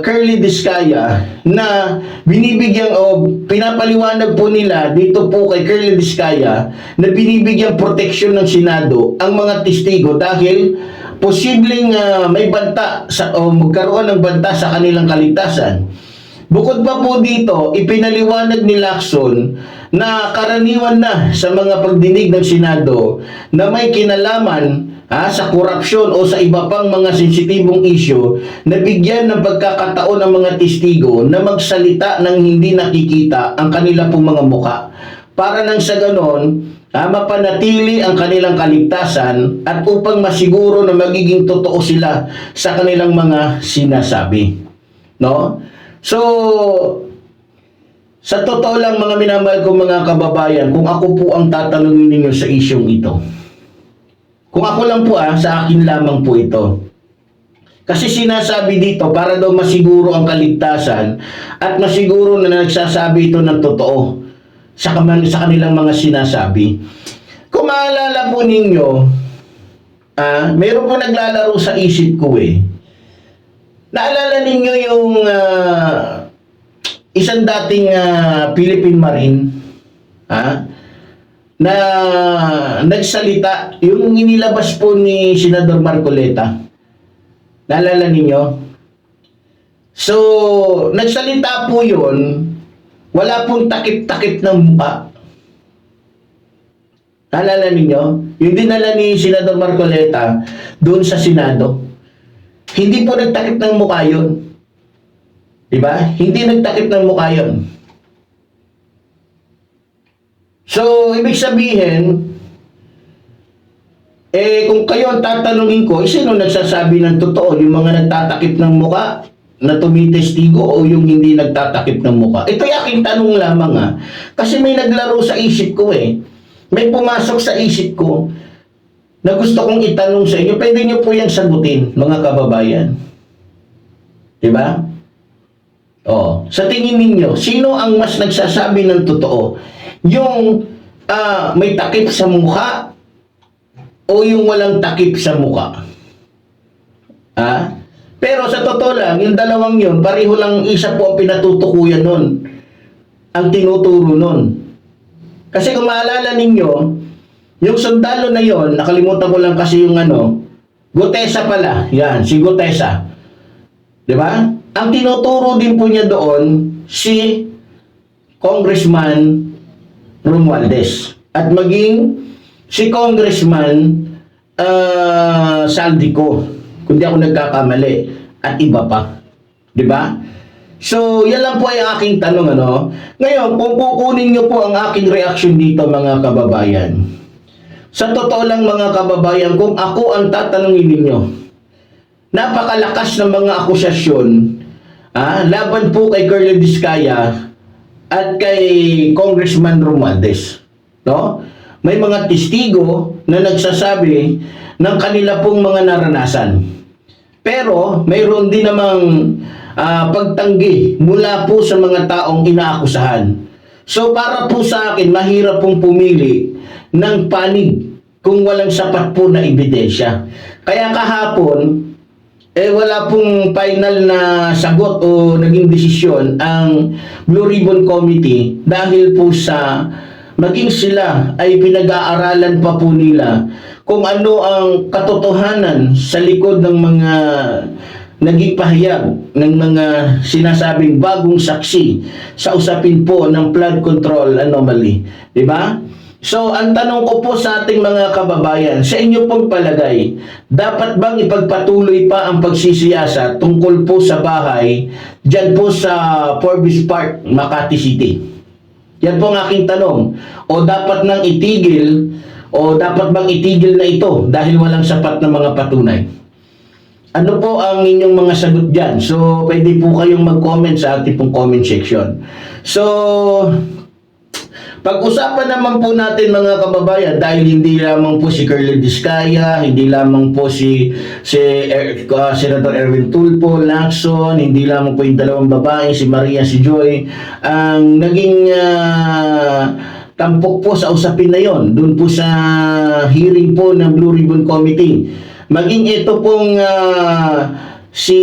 Curly Diskaya na binibigyan o pinapaliwanag po nila dito po kay Curly Diskaya na binibigyan proteksyon ng Senado ang mga testigo dahil posibleng may banta o magkaroon ng banta sa kanilang kaligtasan. Bukod pa po dito, ipinaliwanag ni Lacson na karaniwan na sa mga pagdinig ng Senado na may kinalaman sa korupsyon o sa iba pang mga sensitibong isyu na bigyan ng pagkakataon ng mga testigo na magsalita ng hindi nakikita ang kanila pong mga muka. Para nang sa ganon, mapanatili ang kanilang kaligtasan at upang masiguro na magiging totoo sila sa kanilang mga sinasabi. No? So, sa totoo lang mga minamahal ko mga kababayan, kung ako po ang tatanungin ninyo sa isyong ito, kung ako lang po sa akin lamang po ito. Kasi sinasabi dito para daw masiguro ang kaligtasan at masiguro na nagsasabi ito ng totoo sa kanilang mga sinasabi. Kung maalala po ninyo, mayroon po naglalaro sa isip ko Naalala ninyo yung isang dating Philippine Marine, na nagsalita, yung inilabas po ni Senador Marcoleta. Naalala ninyo? So, nagsalita po yun, wala pong takip-takip ng mukha. Naalala ninyo? Yung dinala ni Senador Marcoleta doon sa Senado. Hindi po nagtakip ng mukha yun. Diba? Hindi nagtakip ng mukha yun. So, ibig sabihin, kung kayo ang tatanungin ko, sino nagsasabi ng totoo? Yung mga nagtatakip ng muka na tumitestigo o yung hindi nagtatakip ng muka? Ito yung aking tanong lamang Kasi may naglaro sa isip ko May pumasok sa isip ko na gusto kong itanong sa inyo. Pwede nyo po yan sagutin, mga kababayan. Diba? Sa tingin ninyo, sino ang mas nagsasabi ng totoo? Yung may takip sa mukha o yung walang takip sa mukha? Pero sa totoo lang, yung dalawang yun, pareho lang, isa po ang pinatutukuyan nun. Ang tinuturo nun. Kasi kung maalala ninyo, yung sundalo na yon, nakalimutan ko lang kasi yung Gutesa pala. Yan, si Gutesa. Diba? Ang tinuturo din po niya doon, si Congressman Romualdez. At maging si Congressman Saldico, kung di ako nagkakamali, at iba pa. Diba? So, yan lang po ay aking tanong, Ngayon, kung kukunin nyo po ang aking reaksyon dito, mga kababayan. Sa totoo lang, mga kababayan, kung ako ang tatanungin ninyo, napakalakas ng mga akusasyon, laban po kay Colonel Diskaya at kay Congressman Romualdez. No? May mga testigo na nagsasabi ng kanila pong mga naranasan. Pero mayroon din namang pagtanggi mula po sa mga taong inaakusahan. So para po sa akin, mahirap pong pumili ng panig kung walang sapat po na ebidensya. Kaya kahapon, wala pong final na sagot o naging desisyon ang Blue Ribbon Committee dahil po sa maging sila ay pinag-aaralan pa po nila kung ano ang katotohanan sa likod ng mga naging pahayag ng mga sinasabing bagong saksi sa usapin po ng flood control anomaly. Diba? So, ang tanong ko po sa ating mga kababayan, sa inyo pong palagay, dapat bang ipagpatuloy pa ang pagsisiyasat tungkol po sa bahay dyan po sa Forbes Park, Makati City? Yan po ang aking tanong. O dapat nang itigil, o dapat bang itigil na ito dahil walang sapat na mga patunay? Ano po ang inyong mga sagot dyan? So, pwede po kayong mag-comment sa ating pong comment section. So, pag-usapan naman po natin mga kababayan, dahil hindi lamang po si Colonel Diskaya, hindi lamang po si Senator Erwin Tulfo, Lacson, hindi lamang po yung dalawang babae, si Maria, si Joy, ang naging tampok po sa usapin na yon, doon po sa hearing po ng Blue Ribbon Committee. Maging ito pong si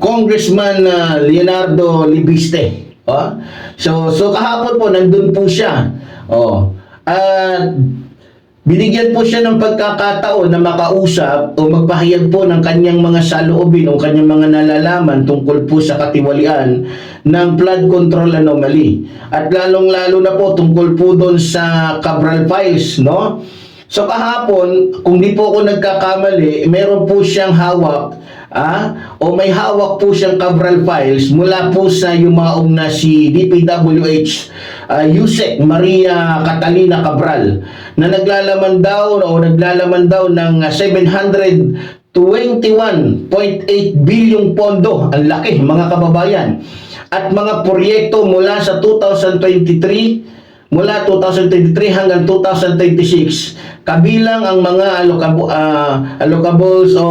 Congressman Leonardo Libiste. So kahapon po nandun po siya. Binigyan po siya ng pagkakataon na makausap o magpahayag po ng kanyang mga saloobin o kanyang mga nalalaman tungkol po sa katiwalian ng flood control anomaly. At lalong-lalo na po tungkol po doon sa Cabral Files, no? So kahapon, kung di po ako nagkakamali, meron po siyang hawak o may hawak po siyang Cabral Files mula po sa yumaong na si DPWH Yusek Maria Catalina Cabral na naglalaman daw ng 721.8 bilyong pondo. Ang laki, mga kababayan. At mga proyekto mula sa 2023 hanggang 2026, kabilang ang mga allocables o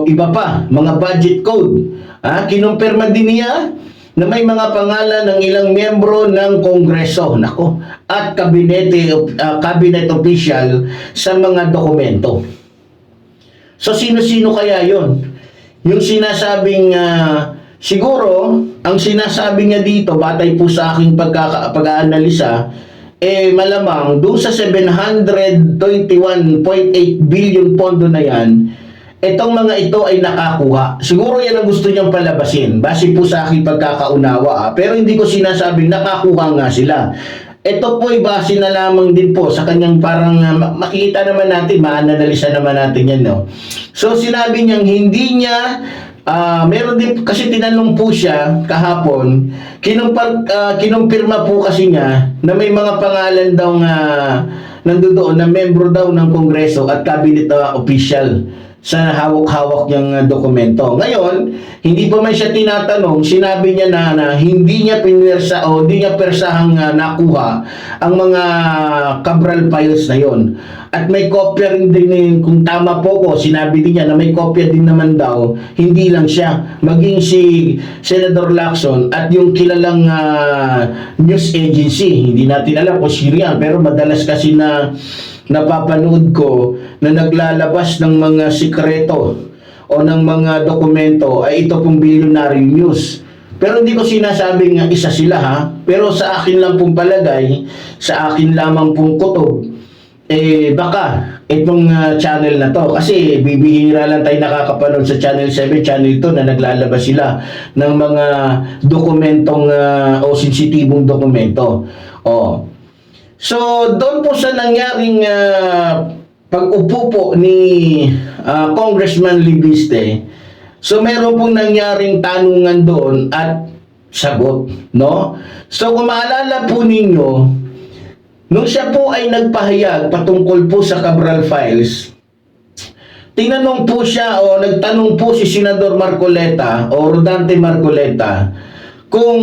iba pa, mga budget code. Kinumpirma din niya na may mga pangalan ng ilang miyembro ng Kongreso, at cabinet official sa mga dokumento. So sino-sino kaya yon? Yung sinasabing siguro, ang sinasabi niya dito, batay po sa aking pag-aanalisa, malamang doon sa 721.8 billion pondo na yan, itong mga ito ay nakakuha. Siguro yan ang gusto niyang palabasin, base po sa aking pagkakaunawa. Pero hindi ko sinasabing nakakuha nga sila. Ito po ay base na lamang din po sa kanyang parang makikita naman natin, maanalisa naman natin yan, no? So sinabi niyang hindi niya meron din kasi tinanong po siya kahapon, kinumpirma po kasi niya na may mga pangalan daw nandoon na membro daw ng Kongreso at cabinet official sa hawak-hawak niyang dokumento. Ngayon, hindi pa man siya tinatanong, sinabi niya na hindi niya pinwersa o hindi niya persahang nakuha ang mga Cabral Files na yon. At may kopya rin din, kung tama po ko, sinabi din niya na may kopya din naman daw, hindi lang siya, maging si Senator Lacson at yung kilalang news agency. Hindi natin alam kung sino yan, pero madalas kasi na napapanood ko na naglalabas ng mga sikreto o ng mga dokumento ay ito pong Billionaire News. Pero hindi ko sinasabing isa sila, pero sa akin lang pong palagay, sa akin lamang pong kutob, baka itong channel na to, kasi bibihira lang tayo nakakapanood sa Channel 7, Channel 2 na naglalabas sila ng mga dokumentong o sensitibong dokumento. So, doon po sa nangyaring pag-upo po ni Congressman Libiste, so meron pong nangyaring tanungan doon at sagot, no? So, kung maalala po ninyo, nung siya po ay nagpahayag patungkol po sa Cabral Files, tinanong po siya o nagtanong po si Senador Marcoleta o Rodante Marcoleta kung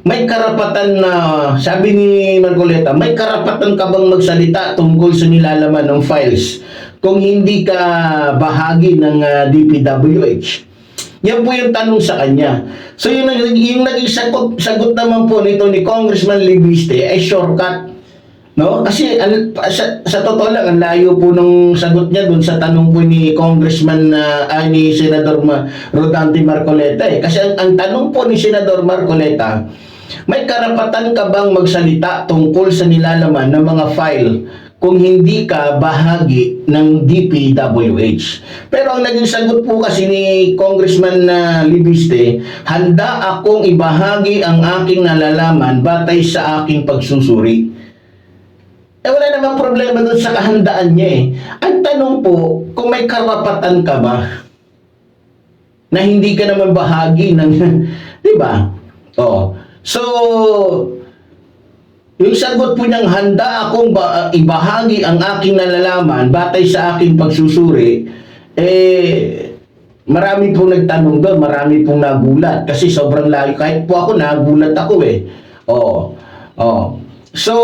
may karapatan na, sabi ni Marcoleta, may karapatan ka bang magsalita tungkol sa nilalaman ng files kung hindi ka bahagi ng DPWH? Yan po yung tanong sa kanya. So yung naging sagot naman po nito ni Congressman Libiste ay shortcut. No? Kasi sa totoo lang, ang layo po ng sagot niya dun sa tanong po ni Congressman ni Senador Rodante Marcoleta. Kasi ang tanong po ni Senador Marcoleta, may karapatan ka bang magsalita tungkol sa nilalaman ng mga file kung hindi ka bahagi ng DPWH? Pero ang naging sagot po kasi ni Congressman Libiste, handa akong ibahagi ang aking nalalaman batay sa aking pagsusuri. Wala namang problema doon sa kahandaan niya . Ang tanong po, kung may karapatan ka ba na hindi ka naman bahagi ng, di ba? So, yung sagot po niyang handa akong ibahagi ang aking nalalaman batay sa aking pagsusuri, marami pong nagtanong doon, marami pong nagulat kasi sobrang layo. Kahit po ako, nagulat ako . So,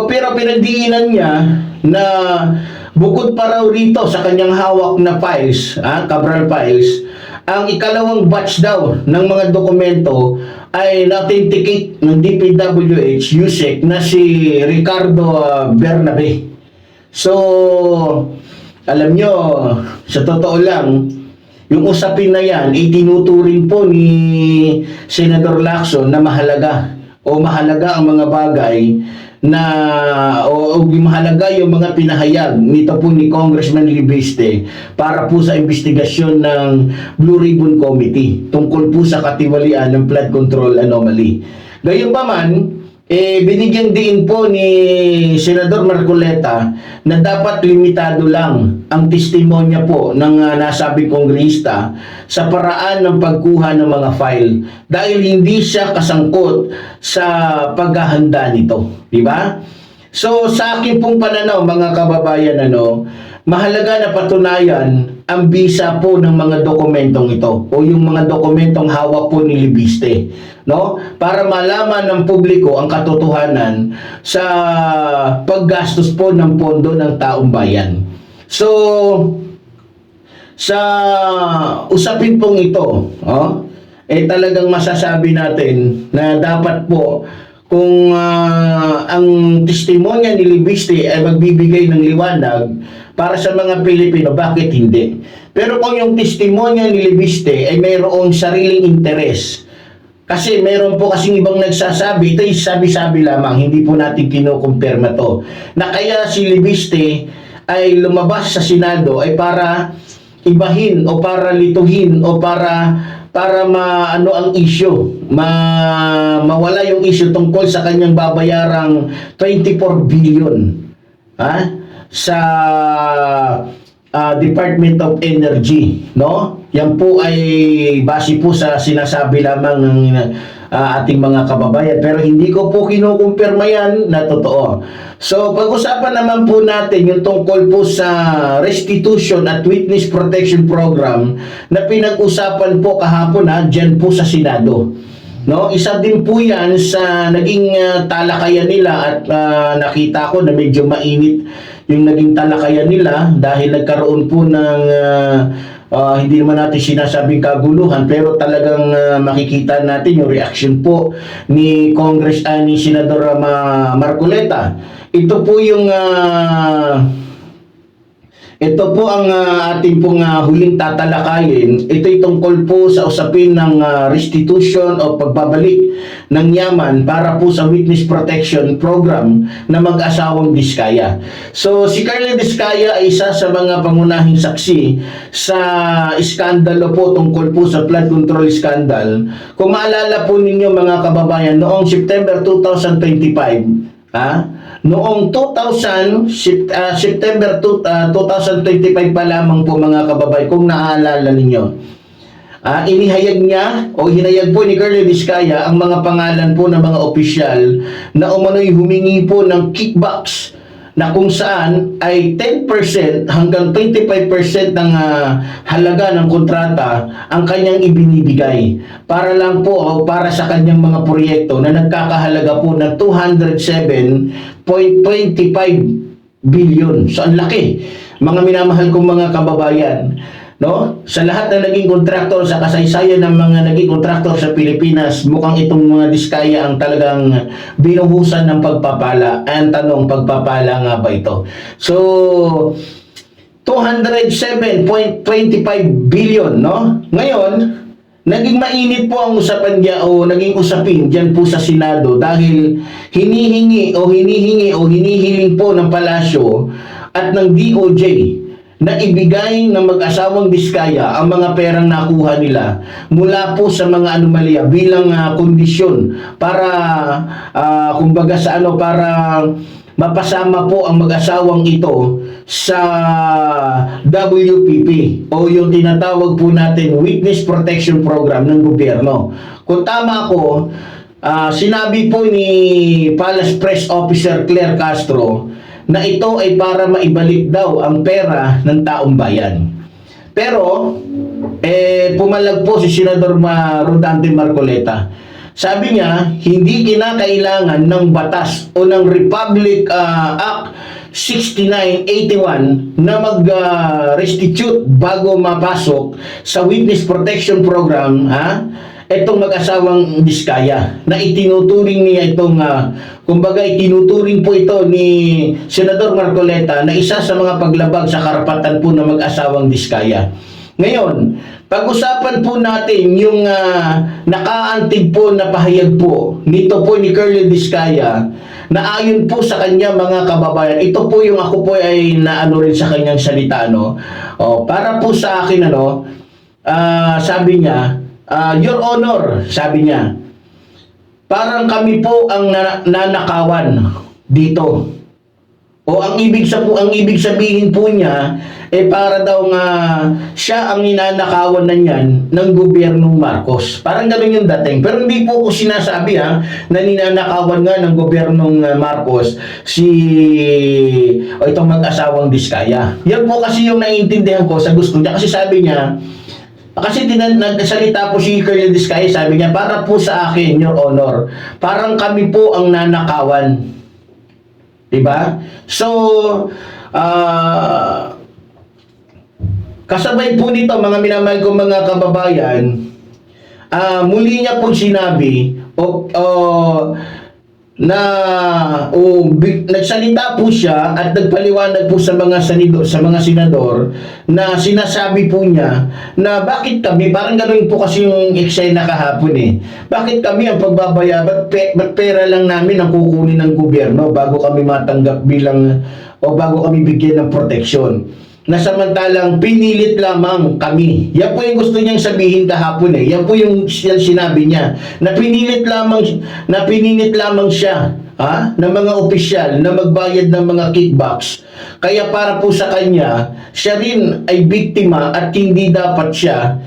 pero pinagdiinan niya na bukod pa raw rito sa kanyang hawak na files, Cabral Files, ang ikalawang batch daw ng mga dokumento ay na-authenticate ng DPWH Yusek na si Ricardo Bernabe. So, alam nyo, sa totoo lang, yung usapin na yan, itinuturing po ni Senator Lacson na mahalaga ang mga bagay na o mahalaga yung mga pinahayag nito po ni Congressman Libiste para po sa investigasyon ng Blue Ribbon Committee tungkol po sa katiwalian ng flood control anomaly. Gayunpaman, binigyan din po ni Senador Marcoleta na dapat limitado lang ang testimonya po ng nasabing kongrehista sa paraan ng pagkuha ng mga file dahil hindi siya kasangkot sa paghahanda nito, di ba? So sa akin pong pananaw mga kababayan, mahalaga na patunayan ang bisa po ng mga dokumentong ito o yung mga dokumentong hawak po ni Libiste, no? Para malaman ng publiko ang katotohanan sa paggastos po ng pondo ng taong bayan. So sa usapin pong ito, talagang masasabi natin na dapat po kung ang testimonya ni Libiste ay magbibigay ng liwanag para sa mga Pilipino, bakit hindi? Pero kung yung testimonya ni Libiste ay mayroong sariling interes, kasi mayroon po kasing ibang nagsasabi, ito ay sabi-sabi lamang, hindi po natin kinukumpirma to, na kaya si Libiste ay lumabas sa Senado ay para ibahin o para lituhin o para maano ang issue, mawala yung issue tungkol sa kanyang babayarang 24 billion sa Department of Energy, no? Yan po ay base po sa sinasabi lamang ng ating mga kababayan, pero hindi ko po kinukumpirma yan na totoo. So pag-usapan naman po natin yung tungkol po sa restitution at witness protection program na pinag-usapan po kahapon dyan po sa Senado. No, isa din po 'yan sa naging talakayan nila at nakita ko na medyo mainit yung naging talakayan nila dahil nagkaroon po ng hindi naman natin sinasabing kaguluhan, pero talagang makikita natin yung reaction po ni ni Senador Marcoleta. Ito po yung ito po ang ating pong huling tatalakayin. Ito'y tungkol po sa usapin ng restitution o pagbabalik ng yaman para po sa witness protection program na mag-asawang Diskaya. So si Carla Diskaya ay isa sa mga pangunahing saksi sa iskandalo po tungkol po sa flood control scandal. Kung maalala po ninyo mga kababayan, noong September 2025, noong September 2025 pa lamang po mga kababayan, kung naaalala ninyo, inihayag niya o hinayag po ni Carla Diskaya ang mga pangalan po ng mga opisyal na umano'y humingi po ng kickbacks na kung saan ay 10% hanggang 25% ng halaga ng kontrata ang kanyang ibinibigay para lang po o para sa kanyang mga proyekto na nagkakahalaga po ng 207.25 billion. So ang laki, mga minamahal kong mga kababayan, no? Sa lahat ng naging kontraktor sa kasaysayan ng mga naging kontraktor sa Pilipinas, mukhang itong mga Diskaya ang talagang binuhusan ng pagpapala. Ang tanong, pagpapala nga ba ito? So 207.25 billion, no? Ngayon, naging mainit po ang usapan niya o naging usapin diyan po sa Senado dahil hinihiling po ng palasyo at ng DOJ na ibigay ng mag-asawang Diskaya ang mga perang nakuha nila mula po sa mga anomalya bilang kondisyon para kumbaga sa para mapasama po ang mag-asawang ito sa WPP o yung tinatawag po natin Witness Protection Program ng gobyerno. Kung tama ako, sinabi po ni Palace Press Officer Claire Castro na ito ay para maibalik daw ang pera ng taong bayan. Pero, pumalag po si Senador Rodante Marcoleta. Sabi niya, hindi kinakailangan ng batas o ng Republic Act 6981 na mag-restitute bago mapasok sa Witness Protection Program, itong mag-asawang Diskaya na itinuturing niya itong kumbaga itinuturing po ito ni Senador Marcoleta na isa sa mga paglabag sa karapatan po ng mag-asawang Diskaya. Ngayon, pag-usapan po natin yung nakaantig po na pahayag po nito po ni Curly Diskaya na ayon po sa kanya mga kababayan. Ito po yung ako po ay naano rin sa kanyang salita, no? Para po sa akin, ano, sabi niya, Your Honor, sabi niya, parang kami po ang nanakawan dito. Ang ibig sabihin po niya para daw nga siya ang ninanakawan na niyan ng gobyernong Marcos. Parang gano'n yung dating. Pero hindi po ko sinasabi na ninanakawan nga ng gobyernong Marcos itong mag-asawang Diskaya. Yan po kasi yung naiintindihan ko sa gusto niya. Kasi sabi niya, kasi nagsalita po si Colonel Diskaya, sabi niya, para po sa akin, Your Honor, parang kami po ang nanakawan. Diba? So, kasabay po nito, mga minamahal ko mga kababayan, muli niya pong sinabi, nagsalita po siya at nagpaliwanag po sa mga senador na sinasabi po niya na bakit kami, parang ganoon po kasi yung eksena kahapon bakit kami ang ba't pera lang namin ang kukunin ng gobyerno bago kami matanggap bago kami bigyan ng proteksyon, na samantalang pinilit lamang kami. Yan po yung gusto niyang sabihin kahapon Yan po yung sinabi niya. Na pinilit lamang siya ng mga opisyal na magbayad ng mga kickbacks. Kaya para po sa kanya, siya rin ay biktima at hindi dapat siya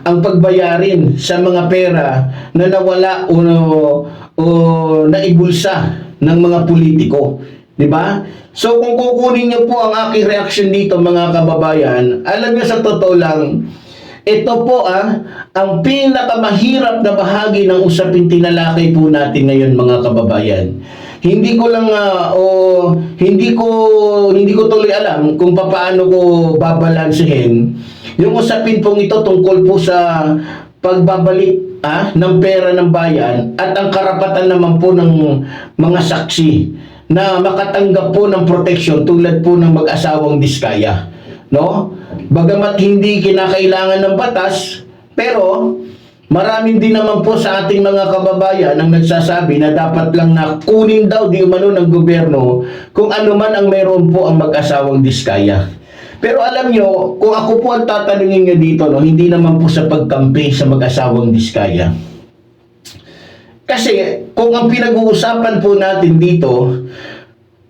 ang pagbayarin sa mga pera na nawala o naibulsa ng mga politiko. Diba? So kung kukunin niyo po ang aking reaction dito mga kababayan, alam niyo sa totoo lang, ito po ang pinakamahirap na bahagi ng usapin tinalakay po natin ngayon mga kababayan. Hindi ko lang hindi ko tuloy alam kung paano ko babalansehin yung usapin pong ito tungkol po sa pagbabalik ng pera ng bayan at ang karapatan naman po ng mga saksi na makatanggap po ng proteksyon tulad po ng mag-asawang Diskaya, no? Bagamat hindi kinakailangan ng batas, pero maraming din naman po sa ating mga kababayan ang nagsasabi na dapat lang na kunin daw di umano ng gobyerno kung ano man ang meron po ang mag-asawang Diskaya. Pero alam nyo, kung ako po ang tatanungin nyo dito, no, hindi naman po sa pagkampi sa mag-asawang Diskaya. Kasi kung ang pinag-uusapan po natin dito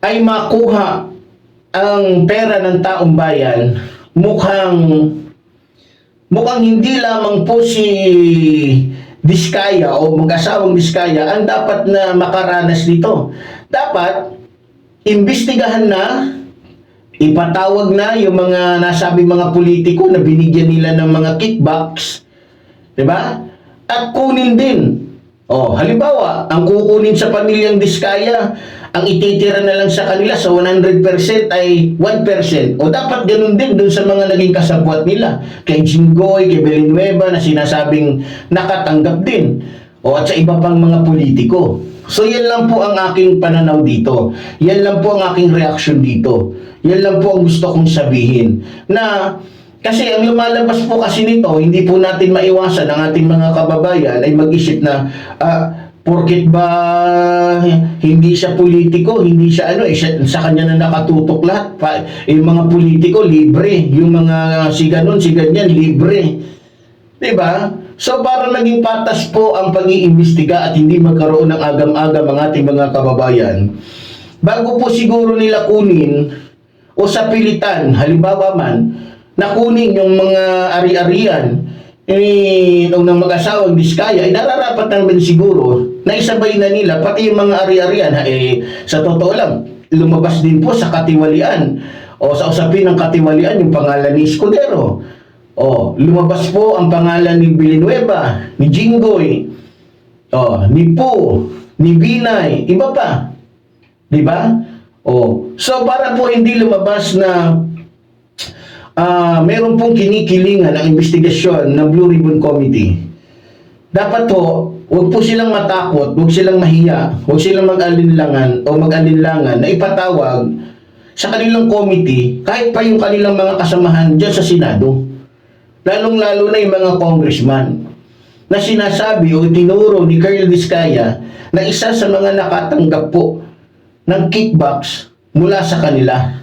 ay makuha ang pera ng taong bayan, mukhang hindi lamang po si Diskaya o mag-asawang Diskaya ang dapat na makaranas dito. Dapat imbestigahan na, ipatawag na yung mga nasabi mga politiko na binigyan nila ng mga kickbacks, diba? At kunin din. Halimbawa, ang kukunin sa pamilyang Diskaya, ang ititira na lang sa kanila sa 100% ay 1%. Dapat ganun din dun sa mga naging kasabwat nila. Kay Jinggoy, kay Villanueva na sinasabing nakatanggap din. At sa iba pang mga politiko. So yan lang po ang aking pananaw dito. Yan lang po ang aking reaction dito. Yan lang po ang gusto kong sabihin. Kasi ang lumalabas po kasi nito, hindi po natin maiwasan ang ating mga kababayan ay mag-isip na porket ba hindi siya politiko, hindi siya sa kanya na nakatutok lahat. Yung mga politiko, libre. Yung mga siganon, siganyan, libre. Diba? So para naging patas po ang pag-iimbestiga at hindi magkaroon ng agam-agam ang ating mga kababayan, bago po siguro nila kunin o sa pilitan, halimbawa man, na kunin yung mga ari-arian ng mag-asawang Diskaya, ay nararapat naman siguro na isabay na nila pati yung mga ari-arian. Sa totoo lang, lumabas din po sa katiwalian o sa usapin ng katiwalian yung pangalan ni Escudero. Lumabas po ang pangalan ni Villanueva, ni Jinggoy, ni Po, ni Binay, iba pa. Diba? So para po hindi lumabas na meron pong kinikilingan ang investigasyon ng Blue Ribbon Committee, dapat po, huwag po silang matakot, huwag silang mahiya, huwag silang mag-alinlangan na ipatawag sa kanilang committee, kahit pa yung kanilang mga kasamahan dyan sa Senado. Lalong-lalo na yung mga congressman na sinasabi o tinuro ni Colonel Vizcaya na isa sa mga nakatanggap po ng kickbacks mula sa kanila.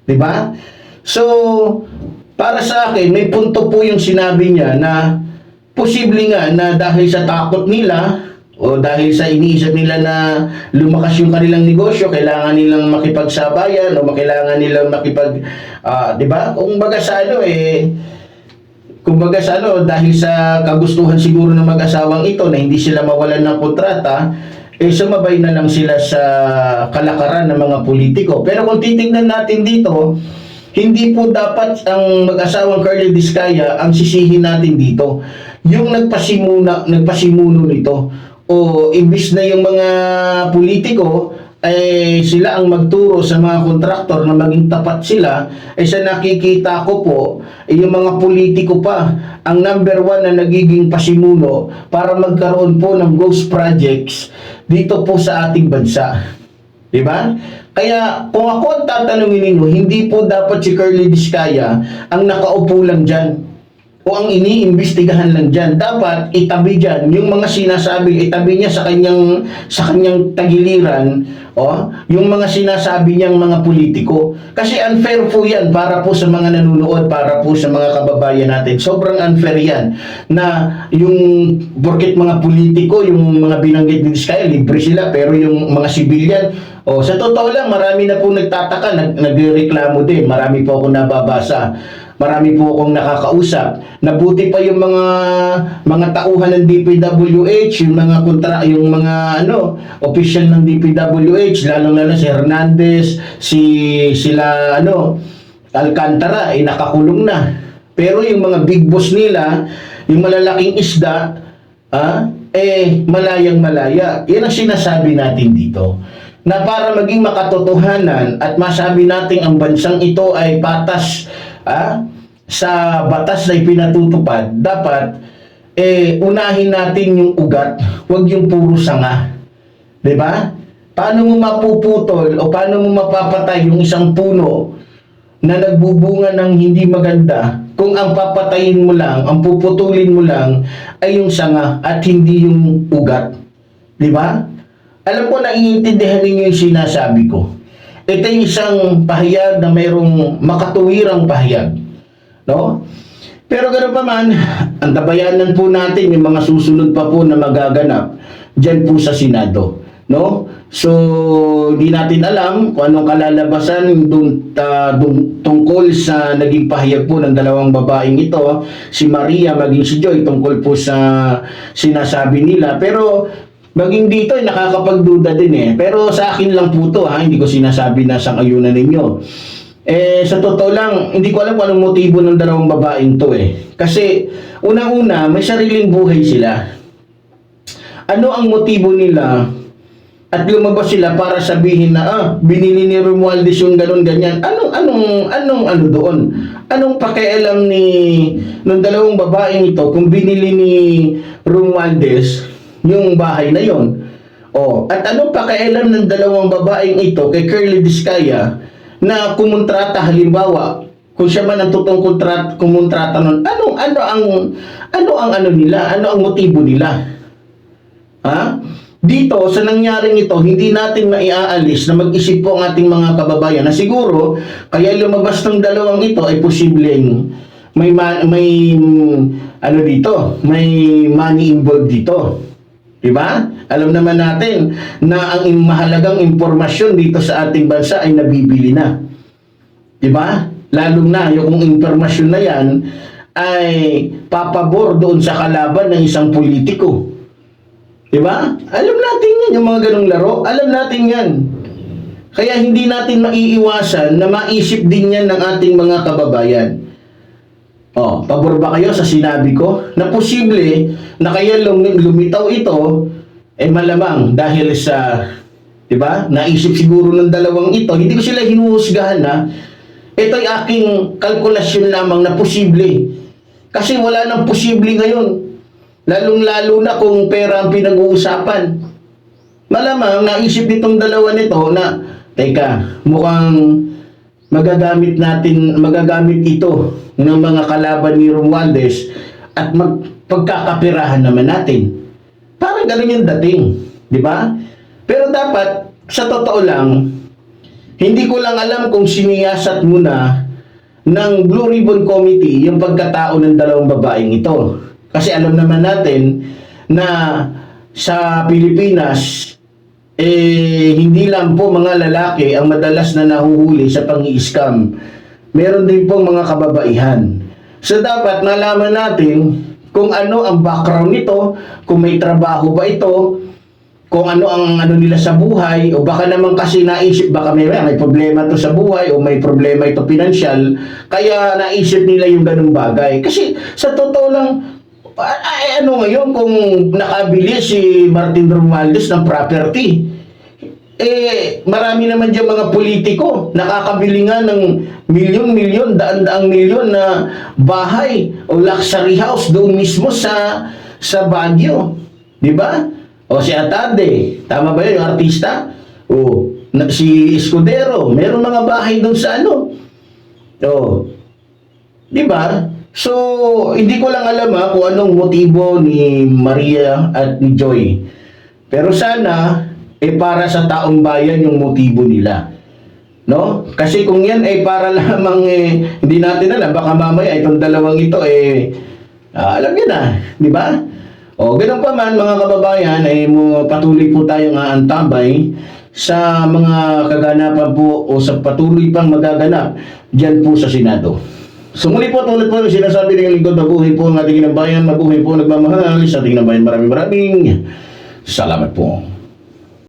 Diba? So, para sa akin, may punto po yung sinabi niya na posible nga na dahil sa takot nila o dahil sa iniisip nila na lumakas yung kanilang negosyo, kailangan nilang makipagsabayan o kailangan nilang di ba? Kumbaga sa dahil sa kagustuhan siguro ng mag-asawang ito na hindi sila mawalan ng kontrata, sumabay na lang sila sa kalakaran ng mga politiko. Pero kung titingnan natin dito, hindi po dapat ang mag-asawang Colonel Vizcaya ang sisihin natin dito. Yung nagpasimuno nito, o imbis na yung mga politiko ay sila ang magturo sa mga kontraktor na maging tapat sila, sa nakikita ko po, yung mga politiko pa ang number one na nagiging pasimuno para magkaroon po ng ghost projects dito po sa ating bansa. Diba? Kaya kung ako ang tatanungin ninyo, hindi po dapat si Colonel Vizcaya ang nakaupo lang dyan o ang iniimbestigahan lang dyan. Dapat itabi dyan yung mga sinasabi, itabi niya sa kanyang tagiliran, yung mga sinasabi niyang mga politiko. Kasi unfair po yan para po sa mga nanonood, para po sa mga kababayan natin. Sobrang unfair yan na yung porket mga politiko, yung mga binanggit ni Vizcaya, libre sila, pero yung mga civilian, sa totoo lang, marami na po nagtataka, nagreklamo din. Marami po akong nababasa. Marami po akong nakakausap. Nabuti pa yung mga tauhan ng DPWH, yung mga official ng DPWH, lalong-lalo si Hernandez, sila Alcantara ay nakakulong na. Pero yung mga big boss nila, yung malalaking isda, malayang-malaya. Yan ang sinasabi natin dito. Na para maging makatotohanan at masabi natin ang bansang ito ay patas sa batas na ipinatutupad, dapat unahin natin yung ugat, huwag yung puro sanga. 'Di ba? Paano mo mapuputol o paano mo mapapatay yung isang puno na nagbubunga ng hindi maganda kung ang papatayin mo lang, ang puputulin mo lang ay yung sanga at hindi yung ugat? 'Di ba? Alam ko, naiintindihan ninyo yung sinasabi ko. Ito yung isang pahayag na mayroong makatuwirang pahayag. No? Pero ganoon pa man, antabayanan po natin yung mga susunod pa po na magaganap dyan po sa Senado. No? So, di natin alam kung anong kalalabasan tungkol sa naging pahayag po ng dalawang babaeng ito, si Maria maging si Joy, tungkol po sa sinasabi nila. Pero maging dito ay nakakapagduda din Pero sa akin lang po to hindi ko sinasabi na sang-ayunan ninyo. Sa totoo lang, hindi ko alam kung anong motibo ng dalawang babaeng to Kasi unang-una, may sariling buhay sila. Ano ang motibo nila at lumabas sila para sabihin na binili ni Romualdez yung ganun ganyan? Anong doon? Anong pakialam ng dalawang babaeng ito kung binili ni Romualdez yung bahay na yon? At anong pakialam ng dalawang babaeng ito kay Colonel Vizcaya na kumontrata, halimbawa, kung siya man ang totoong kumontrata nun, ano ang nila? Ano ang motibo nila? Dito, sa nangyaring ito, hindi natin maiaalis na mag-isip po ang ating mga kababayan na siguro, kaya lumabas ng dalawang ito ay posibleng may money involved dito. Diba? Alam naman natin na ang mahalagang impormasyon dito sa ating bansa ay nabibili na. Diba? Lalong na yung impormasyon na yan ay papabor doon sa kalaban ng isang politiko. Diba? Alam natin yan, yung mga ganong laro. Alam natin yan. Kaya hindi natin maiiwasan na maisip din yan ng ating mga kababayan. Pabor ba kayo sa sinabi ko? Na posible na kaya lumitaw ito, malamang dahil sa, di ba, naisip siguro ng dalawang ito, hindi ko sila hinuhusgahan ito ay aking kalkulasyon lamang na posible. Kasi wala nang posible ngayon. Lalong-lalo na kung pera ang pinag-uusapan. Malamang naisip nitong dalawa nito na, teka, mukhang magagamit ito ng mga kalaban ni Romualdez at pagkakapirahan naman natin. Parang ganun yung dating, di ba? Pero dapat, sa totoo lang, hindi ko lang alam kung siniyasat muna ng Blue Ribbon Committee yung pagkatao ng dalawang babaeng ito. Kasi alam naman natin na sa Pilipinas, hindi lang po mga lalaki ang madalas na nahuhuli sa pang-i-scam. Meron din pong mga kababaihan. So dapat nalaman natin kung ano ang background nito, kung may trabaho ba ito, kung ano ang ano nila sa buhay, o baka naman kasi naisip, baka may problema to sa buhay, o may problema ito pinansyal, kaya naisip nila yung ganung bagay. Kasi sa totoo lang, ano ngayon kung nakabili si Martin Romualdez ng property? Marami naman dyan mga politiko, nakakabili nga ng milyon-milyon, daan-daang milyon na bahay o luxury house doon mismo sa Baguio. Di ba? O si Atade, tama ba yun, yung artista? O si Escudero, meron mga bahay doon sa ano. O, di ba? So, hindi ko lang alam kung anong motibo ni Maria at ni Joy. Pero sana, para sa taong bayan yung motibo nila. No? Kasi kung yan para lamang hindi natin alam, baka mamaya itong dalawang ito alam niyo na, di ba? O, ganun pa man mga kababayan, patuloy po tayong aantabay sa mga kaganapan po o sa patuloy pang magaganap dyan po sa Senado. So muli po, tulad po sinasabi ng lingkod, mabuhay po ang ating inabayan, mabuhay po nagmamahal sa ating inabayan. Maraming salamat po.